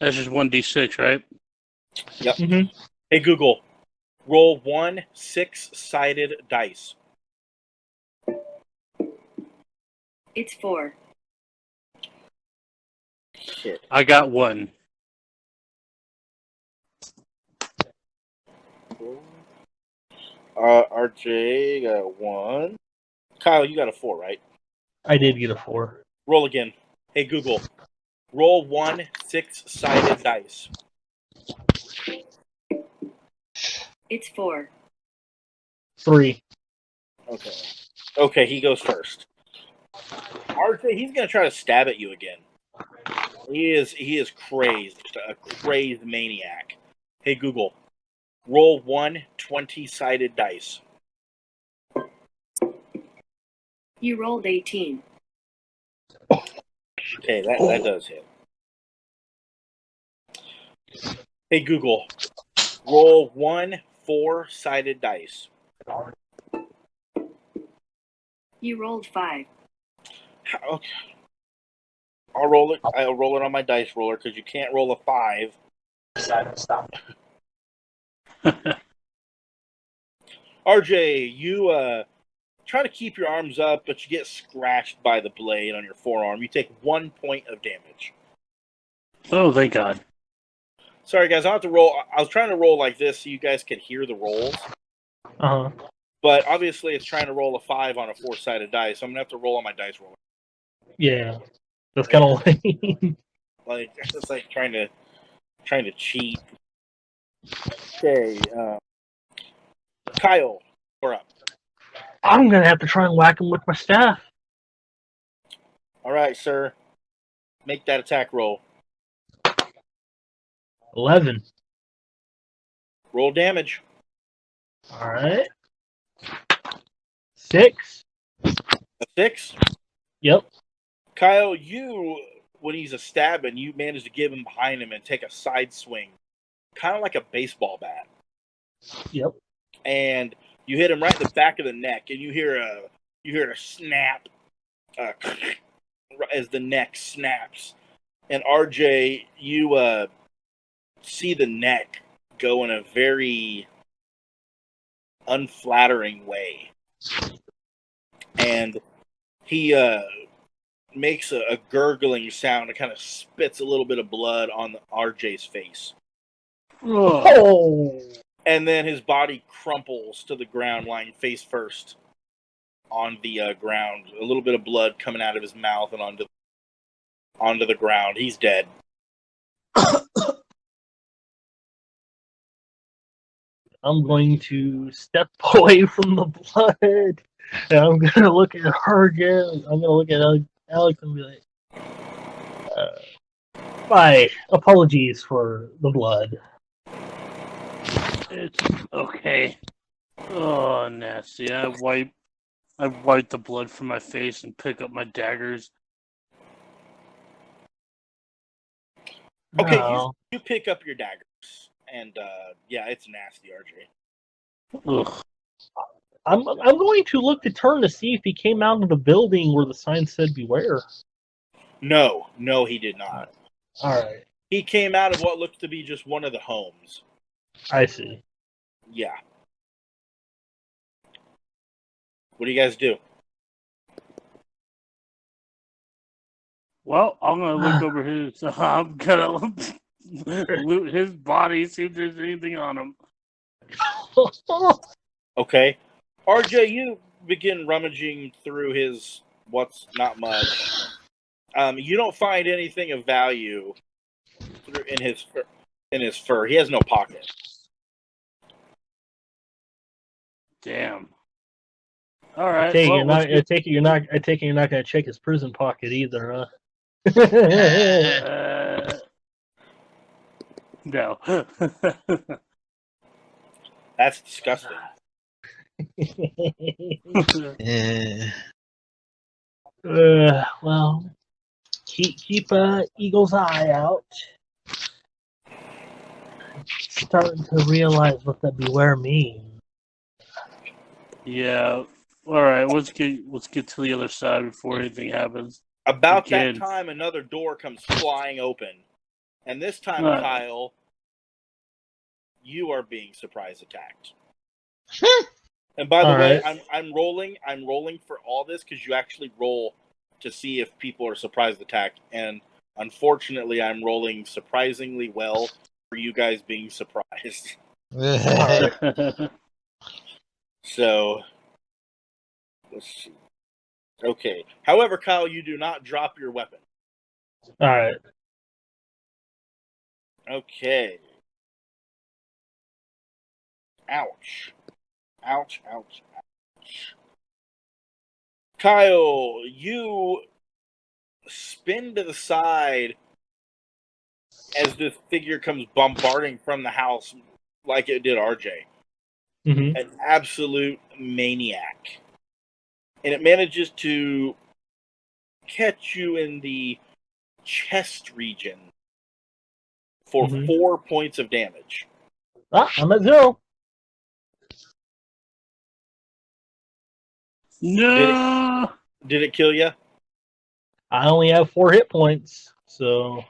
D: That's just 1d6, right?
A: Yep.
B: Mm-hmm.
A: Hey, Google, roll 1 6-sided dice.
F: It's 4.
A: Shit.
D: I got 1.
A: RJ got 1. Kyle, you got a 4, right?
B: I did get a 4.
A: Roll again. Hey, Google, roll 1 6-sided dice.
F: It's 4.
B: 3.
A: Okay, he goes first. RJ, he's gonna try to stab at you again. He is crazed, just a crazed maniac. Hey, Google, roll 1 20-sided dice.
F: You rolled 18.
A: Okay, that does hit. Hey, Google, roll 1 4-sided dice.
F: You rolled 5.
A: Okay. I'll roll it on my dice roller because you can't roll a 5.
B: Stop.
A: RJ, you try to keep your arms up, but you get scratched by the blade on your forearm. You take 1 point of damage.
D: Oh, thank God.
A: Sorry, guys. I have to roll. I was trying to roll like this so you guys could hear the rolls.
B: Uh-huh.
A: But obviously, it's trying to roll a 5 on a 4-sided dice, so I'm going to have to roll on my dice roller.
B: Yeah. That's kind of lame.
A: Like it's like trying to cheat. Okay, Kyle, you're up.
B: I'm gonna have to try and whack him with my staff.
A: All right, sir. Make that attack roll.
B: 11.
A: Roll damage.
B: All right. 6.
A: A 6.
B: Yep.
A: Kyle, when he's a stabbing, you manage to get him behind him and take a side swing, kind of like a baseball bat.
B: Yep.
A: And you hit him right in the back of the neck, and you hear a snap as the neck snaps. And RJ, you see the neck go in a very unflattering way, and he makes a gurgling sound and kind of spits a little bit of blood on RJ's face.
B: Oh.
A: And then his body crumples to the ground, lying face first on the ground. A little bit of blood coming out of his mouth and onto the ground. He's dead.
B: I'm going to step away from the blood, and I'm gonna look at her again. I'm gonna look at Alex and be like, "My apologies for the blood."
D: It's okay. Oh, nasty. I wipe the blood from my face and pick up my daggers.
A: Okay,
B: No.
A: you pick up your daggers, and yeah, it's nasty, RJ.
D: Ugh.
B: I'm going to look to turn to see if he came out of the building where the sign said "Beware."
A: No, he did not.
B: All right,
A: He came out of what looks to be just one of the homes.
B: I see.
A: Yeah. What do you guys do?
D: Well, I'm gonna look over his. I'm gonna loot his body, see if there's anything on him.
A: Okay. RJ, you begin rummaging through his what's not much. You don't find anything of value in his fur. He has no pocket.
D: Damn. All right.
B: I take
D: Well,
B: it you're not going to check his prison pocket either, huh?
D: No.
A: That's disgusting.
B: Well, keep eagle's eye out. Starting to realize what that "beware" means.
D: Yeah. All right. Let's get to the other side before anything happens.
A: About
D: Again.
A: that time, another door comes flying open. And this time,
D: Right.
A: Kyle, you are being surprise attacked. And by the
B: All
A: way,
B: right.
A: I'm rolling for all this because you actually roll to see if people are surprise attacked. And unfortunately, I'm rolling surprisingly well for you guys being surprised. So, let's see. Okay. However, Kyle, you do not drop your weapon.
B: All right.
A: Okay. Ouch. Ouch, ouch, ouch. Kyle, you spin to the side as this figure comes bombarding from the house like it did RJ.
B: Mm-hmm.
A: An absolute maniac. And it manages to catch you in the chest region for 4 points of damage.
B: I'm at 0.
D: No.
A: Did it kill you?
B: I only have 4 hit points, so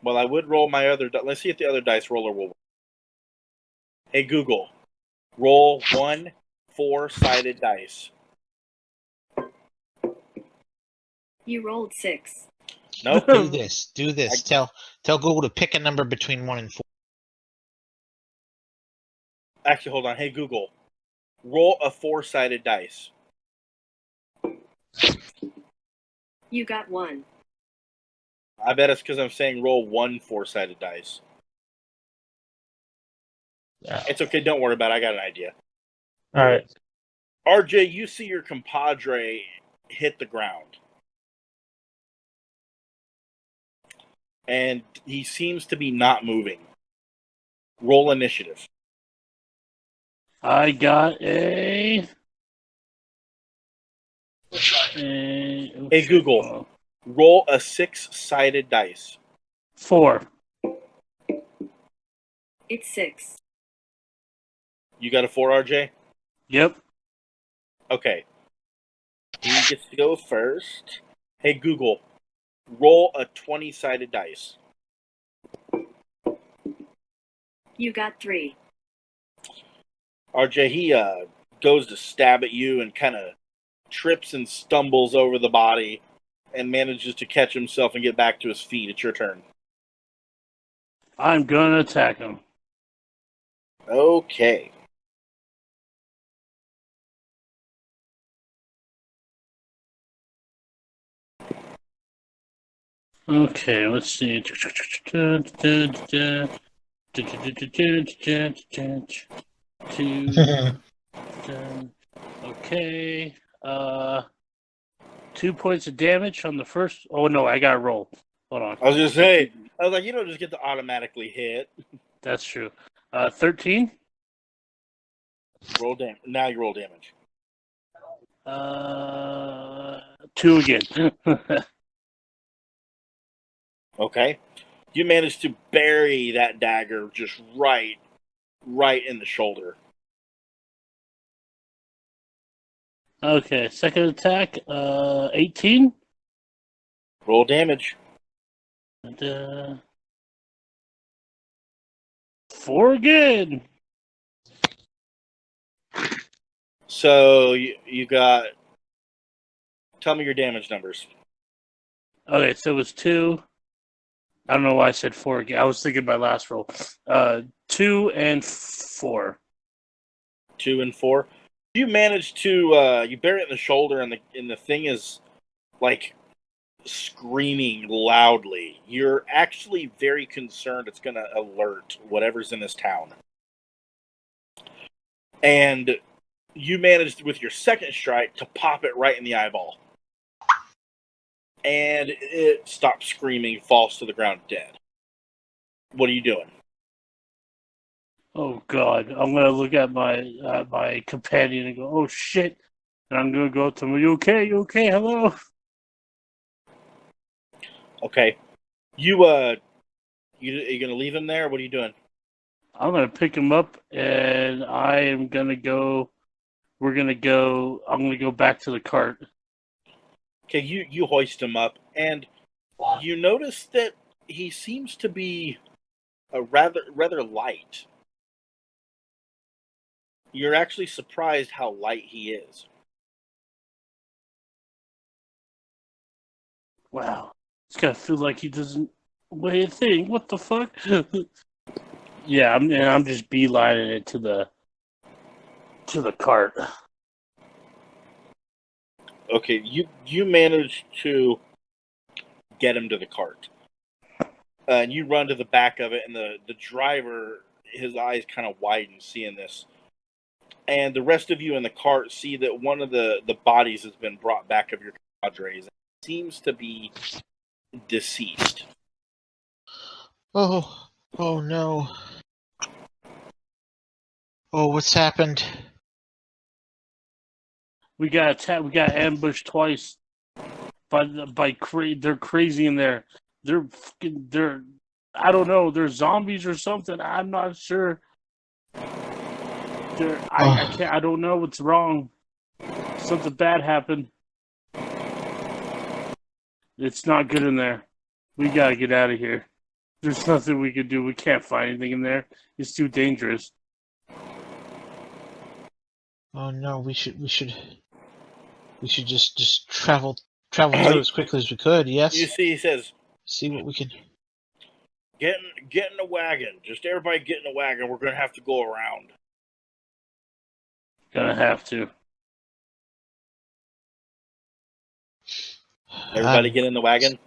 A: Well, I would roll my other. Let's see if the other dice roller will work. Hey, Google, roll 1 4-sided dice.
F: You rolled 6.
A: Nope.
C: Do this. Tell Google to pick a number between 1 and 4.
A: Actually, hold on. Hey, Google, roll a 4-sided dice.
F: You got 1.
A: I bet it's because I'm saying roll 1 4-sided dice.
B: Yeah.
A: It's okay. Don't worry about it. I got an idea.
B: All right.
A: RJ, you see your compadre hit the ground. And he seems to be not moving. Roll initiative.
D: I got a.
A: Hey, Google. Roll a 6-sided dice.
D: 4.
F: It's 6.
A: You got a 4, RJ?
D: Yep.
A: Okay. He gets to go first. Hey, Google. Roll a 20-sided dice.
F: You got 3.
A: RJ, he goes to stab at you and kind of trips and stumbles over the body and manages to catch himself and get back to his feet. It's your turn.
D: I'm gonna attack him.
A: Okay.
D: Okay, let's see. Okay. 2 points of damage on the first. Oh no, I got rolled. Hold on.
A: I was going to say, I was like, you don't just get to automatically hit.
D: That's true. 13.
A: Roll damage. Now you roll damage.
D: 2 again.
A: Okay. You manage to bury that dagger just right in the shoulder.
D: Okay, second attack. 18.
A: Roll damage.
D: And, 4 again.
A: So you got. Tell me your damage numbers.
D: Okay, so it was 2. I don't know why I said 4 again. I was thinking my last roll. 2 and 4.
A: 2 and 4. You manage to you bury it in the shoulder, and the thing is like screaming loudly. You're actually very concerned it's going to alert whatever's in this town. And you managed with your second strike to pop it right in the eyeball. And it stops screaming, falls to the ground dead. What are you doing?
D: Oh God! I'm gonna look at my companion and go, "Oh shit!" And I'm gonna go up to him. You okay? You okay? Hello?
A: Okay. You gonna leave him there? What are you doing?
D: I'm gonna pick him up, and I am gonna go. We're gonna go. I'm gonna go back to the cart.
A: Okay, you hoist him up, and you notice that he seems to be a rather light. You're actually surprised how light he is.
D: Wow, this guy feels like he doesn't weigh a thing. What the fuck? Yeah, I'm just beelining it to the cart.
A: Okay, you manage to get him to the cart. And you run to the back of it, and the driver, his eyes kind of widen seeing this. And the rest of you in the cart see that one of the bodies has been brought back of your compadres. It seems to be deceased.
C: Oh no. Oh, what's happened?
D: We got ambushed twice they're crazy in there. They're I don't know, they're zombies or something. I'm not sure. I don't know what's wrong. Something bad happened. It's not good in there. We gotta get out of here. There's nothing we can do. We can't find anything in there. It's too dangerous.
C: Oh no, we should just travel through as quickly as we could. Yes.
A: You see, he says,
C: See what we can.
A: Get in the wagon. Just everybody get in the wagon. We're going to have to go around.
D: Gonna have to.
A: Everybody get in the wagon.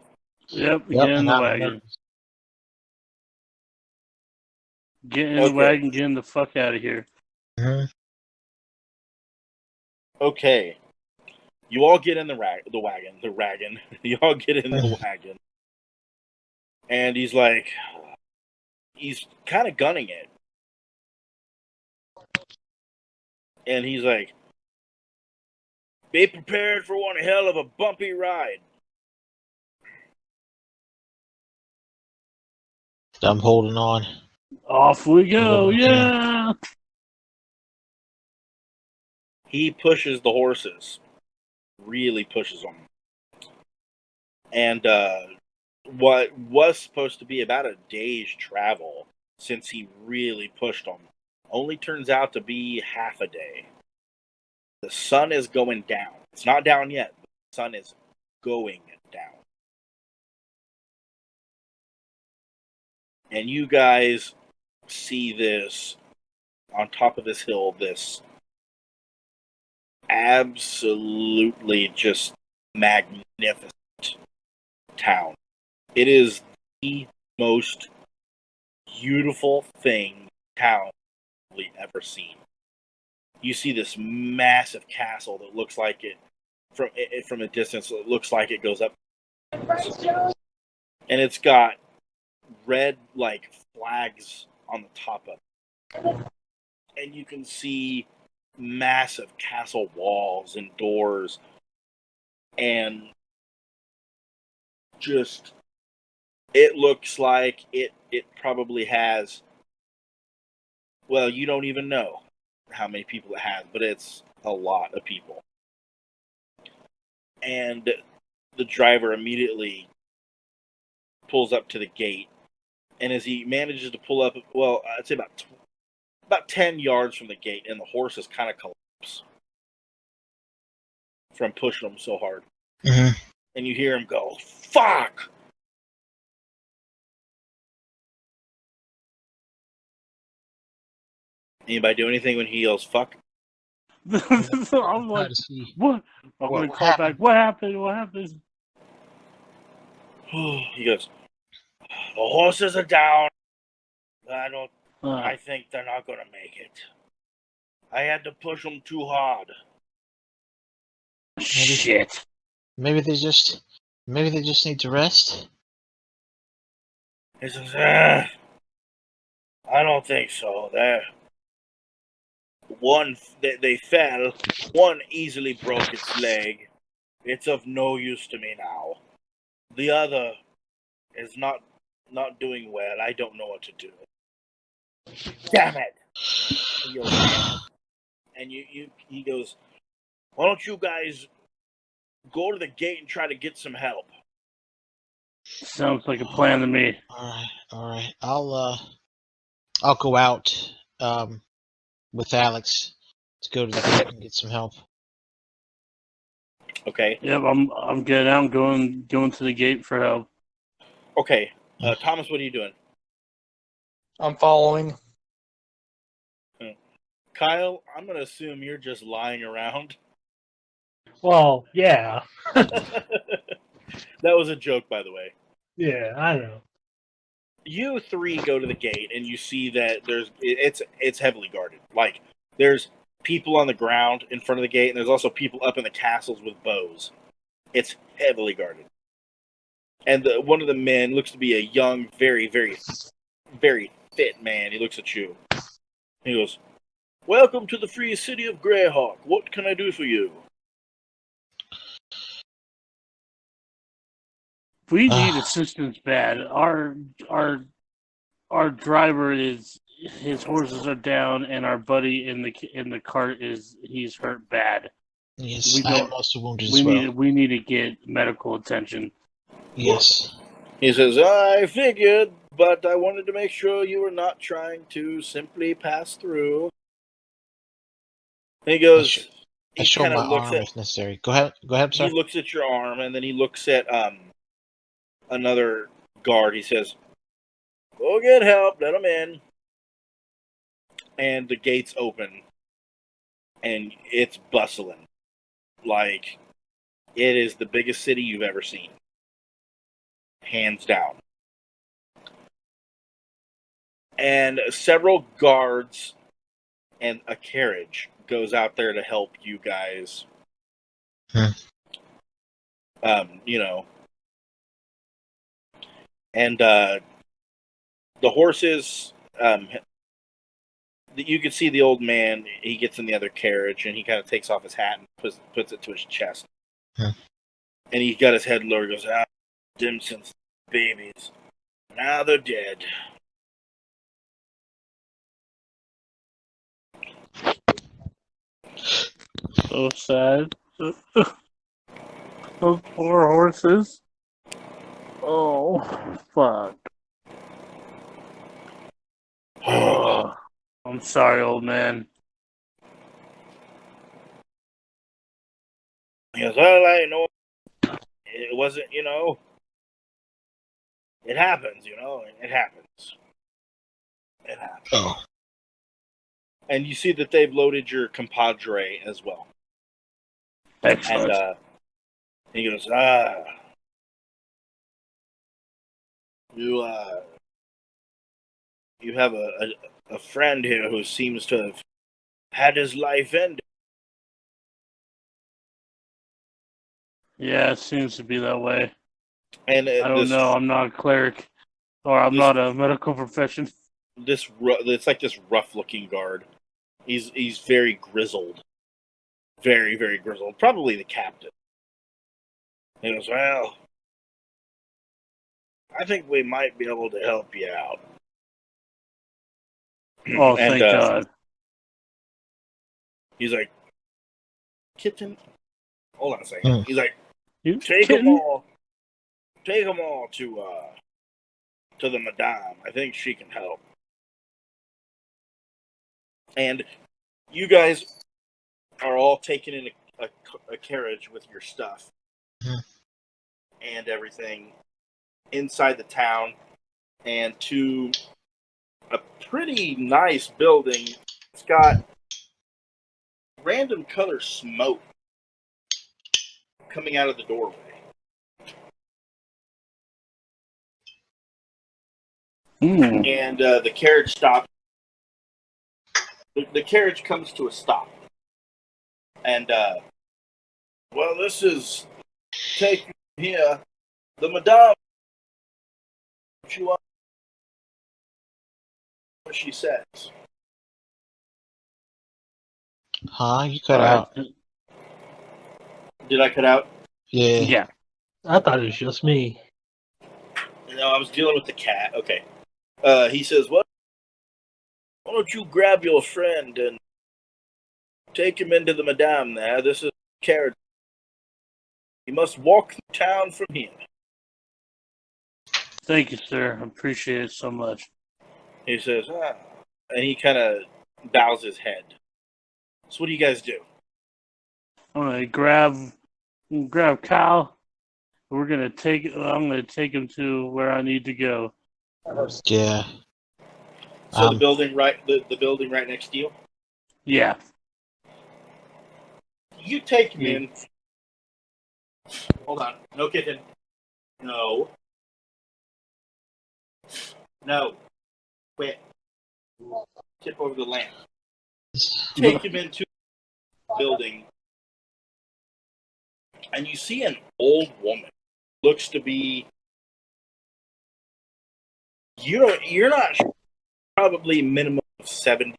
D: Yep,
C: Yep,
D: get in
C: and
D: the
C: I'm
D: wagon. Get in the
A: Okay.
D: wagon, get in the fuck out of here.
C: Mhm.
A: Okay. You all get in the wagon. You all get in the wagon. And he's like, he's kind of gunning it. And he's like, be prepared for one hell of a bumpy ride.
C: I'm holding on.
D: Off we go,
C: Okay.
D: yeah!
A: He pushes the horses. Really pushes them. And what was supposed to be about a day's travel, since he really pushed them, only turns out to be half a day. The sun is going down. It's not down yet. The sun is going down. And you guys see this on top of this hill, this absolutely just magnificent town. It is the most beautiful town we've ever seen. You see this massive castle that looks like it from a distance. It looks like it goes up, and it's got red like flags on the top of it, and you can see massive castle walls and doors, and just it looks like it probably has, well, you don't even know how many people it has, but it's a lot of people. And the driver immediately pulls up to the gate, and as he manages to pull up, well, I'd say about 10 yards from the gate, and the horses kind of collapse from pushing them so hard.
C: Mhm.
A: And you hear him go, "Fuck!" Anybody do anything when he yells "fuck"?
D: I'm
C: How
D: like,
C: to see
D: what? I'm
C: what
D: gonna call
C: happened?
D: back. What happened? What happened?
A: He goes, "The horses are down. I think they're not gonna make it. I had to push them too hard."
D: Shit.
C: Maybe they just need to rest.
A: He says, "I don't think so. They fell. One easily broke its leg. It's of no use to me now. The other is not doing well. I don't know what to do." Damn it! He goes, and he goes, "Why don't you guys go to the gate and try to get some help?"
D: Sounds like a plan to me.
C: All right. I'll go out with Alex to go to the gate and get some help.
A: Okay.
D: Yep, I'm getting out. I'm going to the gate for help.
A: Okay. Thomas, what are you doing?
E: I'm following.
A: Kyle, I'm going to assume you're just lying around.
B: Well, yeah.
A: That was a joke, by the way.
B: Yeah, I know.
A: You three go to the gate, and you see that it's heavily guarded. Like, there's people on the ground in front of the gate, and there's also people up in the castles with bows. It's heavily guarded. And one of the men looks to be a young, very, very, very fit man. He looks at you. He goes, "Welcome to the free city of Greyhawk. What can I do for you?"
D: We need assistance bad. Our driver is, his horses are down, and our buddy in the cart he's hurt bad.
C: Yes, I am also wounded
D: We
C: as well.
D: we need to get medical attention.
C: Yes.
A: He says, "I figured, but I wanted to make sure you were not trying to simply pass through." And he goes,
C: I
A: he
C: show
A: kind
C: my
A: of looks
C: arm
A: at,
C: if necessary. Go ahead, sir.
A: he looks at your arm, and then he looks at another guard. He says, "Go get help, let him in." And the gates open, and it's bustling. Like, It is the biggest city you've ever seen. Hands down. And several guards and a carriage goes out there to help you guys. You know. And the horses, you can see the old man, he gets in the other carriage and he kind of takes off his hat and puts it to his chest. And he got his head lowered, goes, dim since babies. Now they're dead.
D: So sad. Those poor horses. Oh, fuck. Oh, I'm sorry, old man.
A: He goes, well, I know it wasn't, it happens, it happens. It happens.
C: Oh.
A: And you see that they've loaded your compadre as well.
D: Excellent.
A: And he goes, you have a friend here who seems to have had his life ended.
D: Yeah, it seems to be that way.
A: And
D: I don't know. I'm not a cleric, or I'm not a medical profession.
A: It's like this rough-looking guard. He's very grizzled, very, very grizzled. Probably the captain. He goes, well, I think we might be able to help you out.
D: Oh, thank God.
A: He's like, kitten. Hold on a second. He's like,
D: You
A: take
D: kidding?
A: them all to the madame. I think she can help. And you guys are all taken in a carriage with your stuff and everything inside the town and to a pretty nice building. It's got random color smoke coming out of the doorway. And the carriage stops. The carriage comes to a stop. And, well, this is taking here. The madame, what she says.
C: Huh? You cut out.
A: Did I cut out?
C: Yeah.
D: Yeah.
B: I thought it was just me.
A: No, I was dealing with the cat. Okay. He says, well, why don't you grab your friend and take him into the madame there? This is carriage. He must walk through town from here.
D: Thank you, sir. I appreciate it so much.
A: He says, and he kind of bows his head. So what do you guys do?
D: I'm gonna grab Kyle. I'm gonna take him to where I need to go.
C: Yeah.
A: So the building the building right next to you?
D: Yeah.
A: You take him in. Hold on. No kitten. No. Quit. Tip over the lamp. Take him into the building. And you see an old woman. Looks to be... You're not sure. Probably minimum of 70.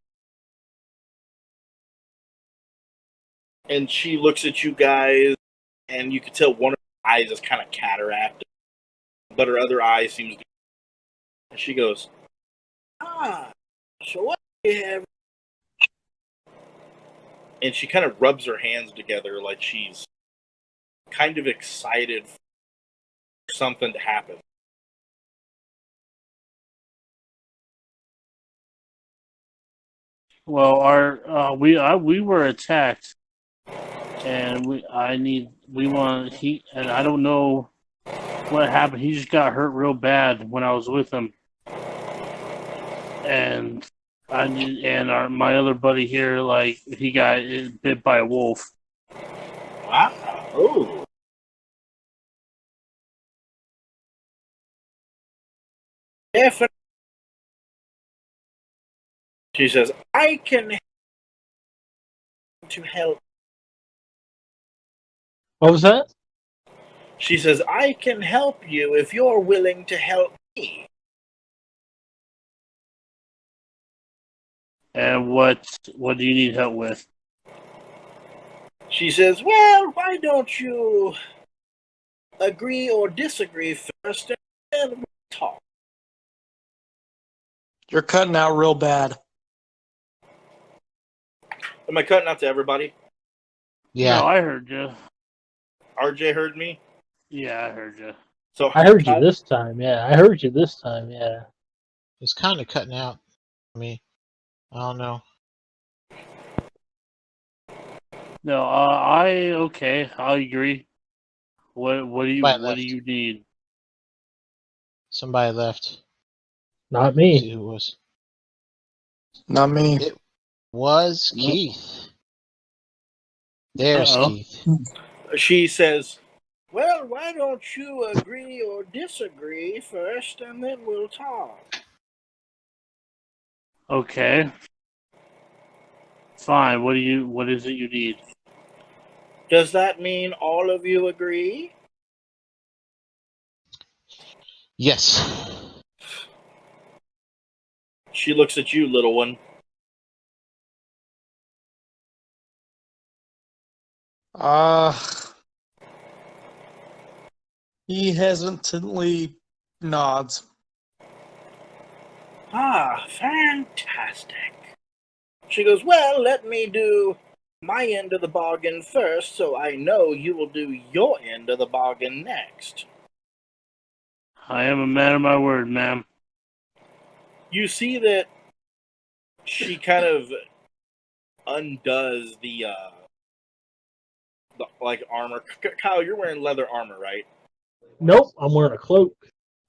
A: And she looks at you guys, and you can tell one of her eyes is kind of cataracted, but her other eye seems to... And she goes, so what do you have? And she kind of rubs her hands together like she's kind of excited for something to happen.
D: Well, we were attacked, and I don't know what happened. He just got hurt real bad when I was with him, and my other buddy here, like, he got bit by a wolf.
A: Wow! Oh, definitely. She says, I can to help.
B: What was that?
A: She says, I can help you if you're willing to help me.
D: And what do you need help with?
A: She says, well, why don't you agree or disagree first and then we'll talk.
E: You're cutting out real bad.
A: Am I cutting out to everybody?
C: Yeah.
D: No, I heard you.
A: RJ heard me?
D: Yeah, I heard you.
A: So
B: I heard you this time. Yeah, I heard you this time. Yeah.
C: It's kind of cutting out for me. I don't know.
D: No, okay. I agree. What do
C: Somebody
D: you need?
C: Somebody left.
B: Not
C: See
B: me.
C: who it was.
E: Not me.
C: It was
D: Nope.
C: Keith. There's
D: Uh-oh.
C: Keith.
A: she says, well, why don't you agree or disagree first and then we'll talk.
D: Okay. Fine. What is it you need?
A: Does that mean all of you agree?
C: Yes.
A: She looks at you, little one.
E: He hesitantly nods.
A: Ah, fantastic. She goes, well, let me do my end of the bargain first so I know you will do your end of the bargain next.
D: I am a man of my word, ma'am.
A: You see that she kind of undoes the like armor. Kyle, you're wearing leather armor, right?
B: Nope, I'm wearing a cloak.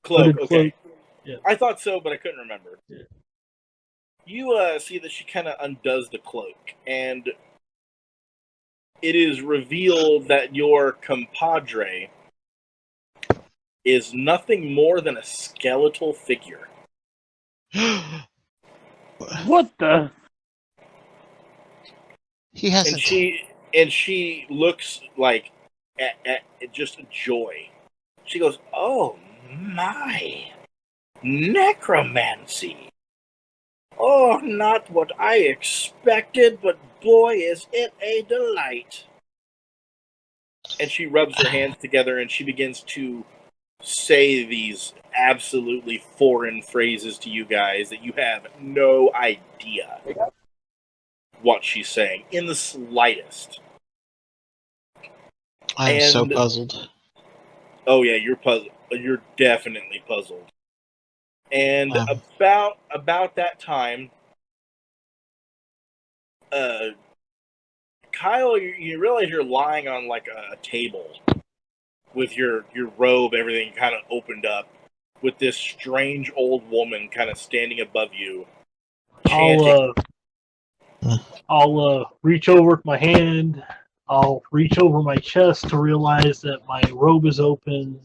A: Cloak,
B: Hooded
A: okay.
B: cloak. Yeah.
A: I thought so, but I couldn't remember.
B: Yeah.
A: You see that she kind of undoes the cloak, and it is revealed that your compadre is nothing more than a skeletal figure.
D: What the?
C: He hasn't.
A: And she looks like at just joy. She goes, "Oh my, necromancy! Oh, not what I expected, but boy, is it a delight!" And she rubs her hands together and she begins to say these absolutely foreign phrases to you guys that you have no idea what she's saying in the slightest.
C: I'm so
A: And-
C: puzzled.
A: Oh yeah, you're puzzled. You're definitely puzzled. And about that time, Kyle, you realize you're lying on like a table with your robe, everything kind of opened up, with this strange old woman kind of standing above you, chanting.
B: I'll reach over with my hand. I'll reach over my chest to realize that my robe is open.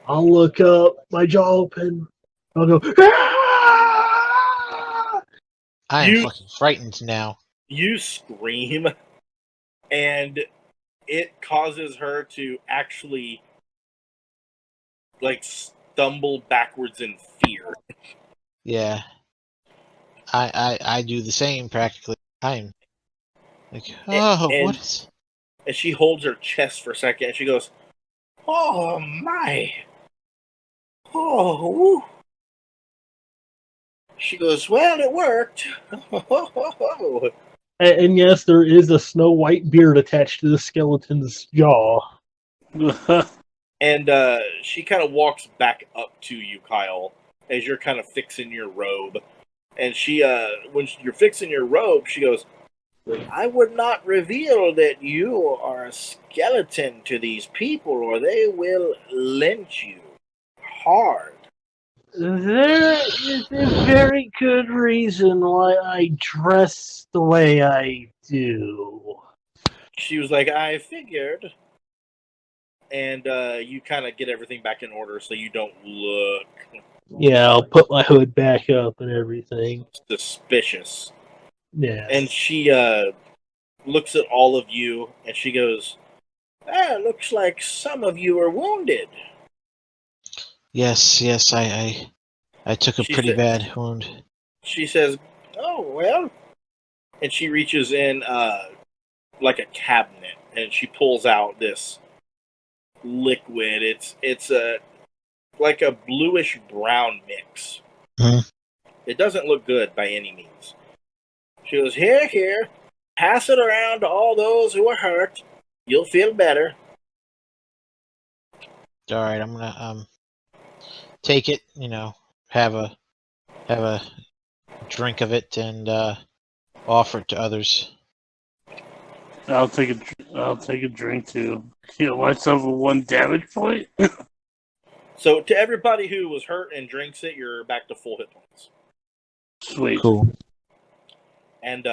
B: I'll look up, my jaw open. I'll go, "Ah!"
C: I am
A: You-
C: fucking frightened now.
A: You scream, and it causes her to actually like stumble backwards in fear.
C: Yeah. I do the same practically. I'm like, oh,
A: and-
C: what is...
A: And she holds her chest for a second, and she goes, "Oh my, oh." Woo. She goes, "Well, it worked."
B: And yes, there is a snow white beard attached to the skeleton's jaw.
A: And she kind of walks back up to you, Kyle, as you're kind of fixing your robe. And she, when you're fixing your robe, she goes, "I would not reveal that you are a skeleton to these people, or they will lynch you hard."
B: There is a very good reason why I dress the way I do.
A: She was like, "I figured." and you kind of get everything back in order so you don't look
B: Yeah, I'll put my hood back up and everything.
A: suspicious.
B: Yeah.
A: And she looks at all of you, and she goes, looks like some of you are wounded.
C: Yes, I took a
A: She
C: pretty
A: said-
C: bad wound.
A: She says, oh, well. And she reaches in like a cabinet, and she pulls out this liquid. It's like a bluish brown mix.
C: Mhm.
A: It doesn't look good by any means. She goes, here, pass it around to all those who are hurt. You'll feel better.
C: All right, I'm gonna take it. Have a drink of it and offer it to others.
D: I'll take a drink to heal myself with 1 damage point.
A: So to everybody who was hurt and drinks it, you're back to full hit points.
D: Sweet.
C: Cool.
A: And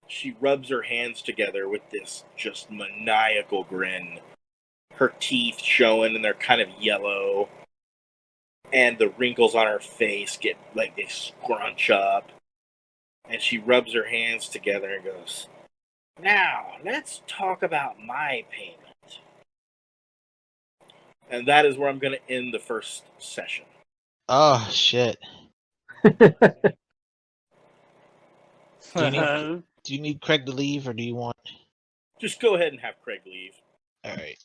A: she rubs her hands together with this just maniacal grin. Her teeth showing, and they're kind of yellow. And the wrinkles on her face get like they scrunch up. And she rubs her hands together and goes, now, let's talk about my payment. And that is where I'm going to end the first session.
C: Oh shit! Do you need Craig to leave, or do you want?
A: Just go ahead and have Craig leave.
C: All right.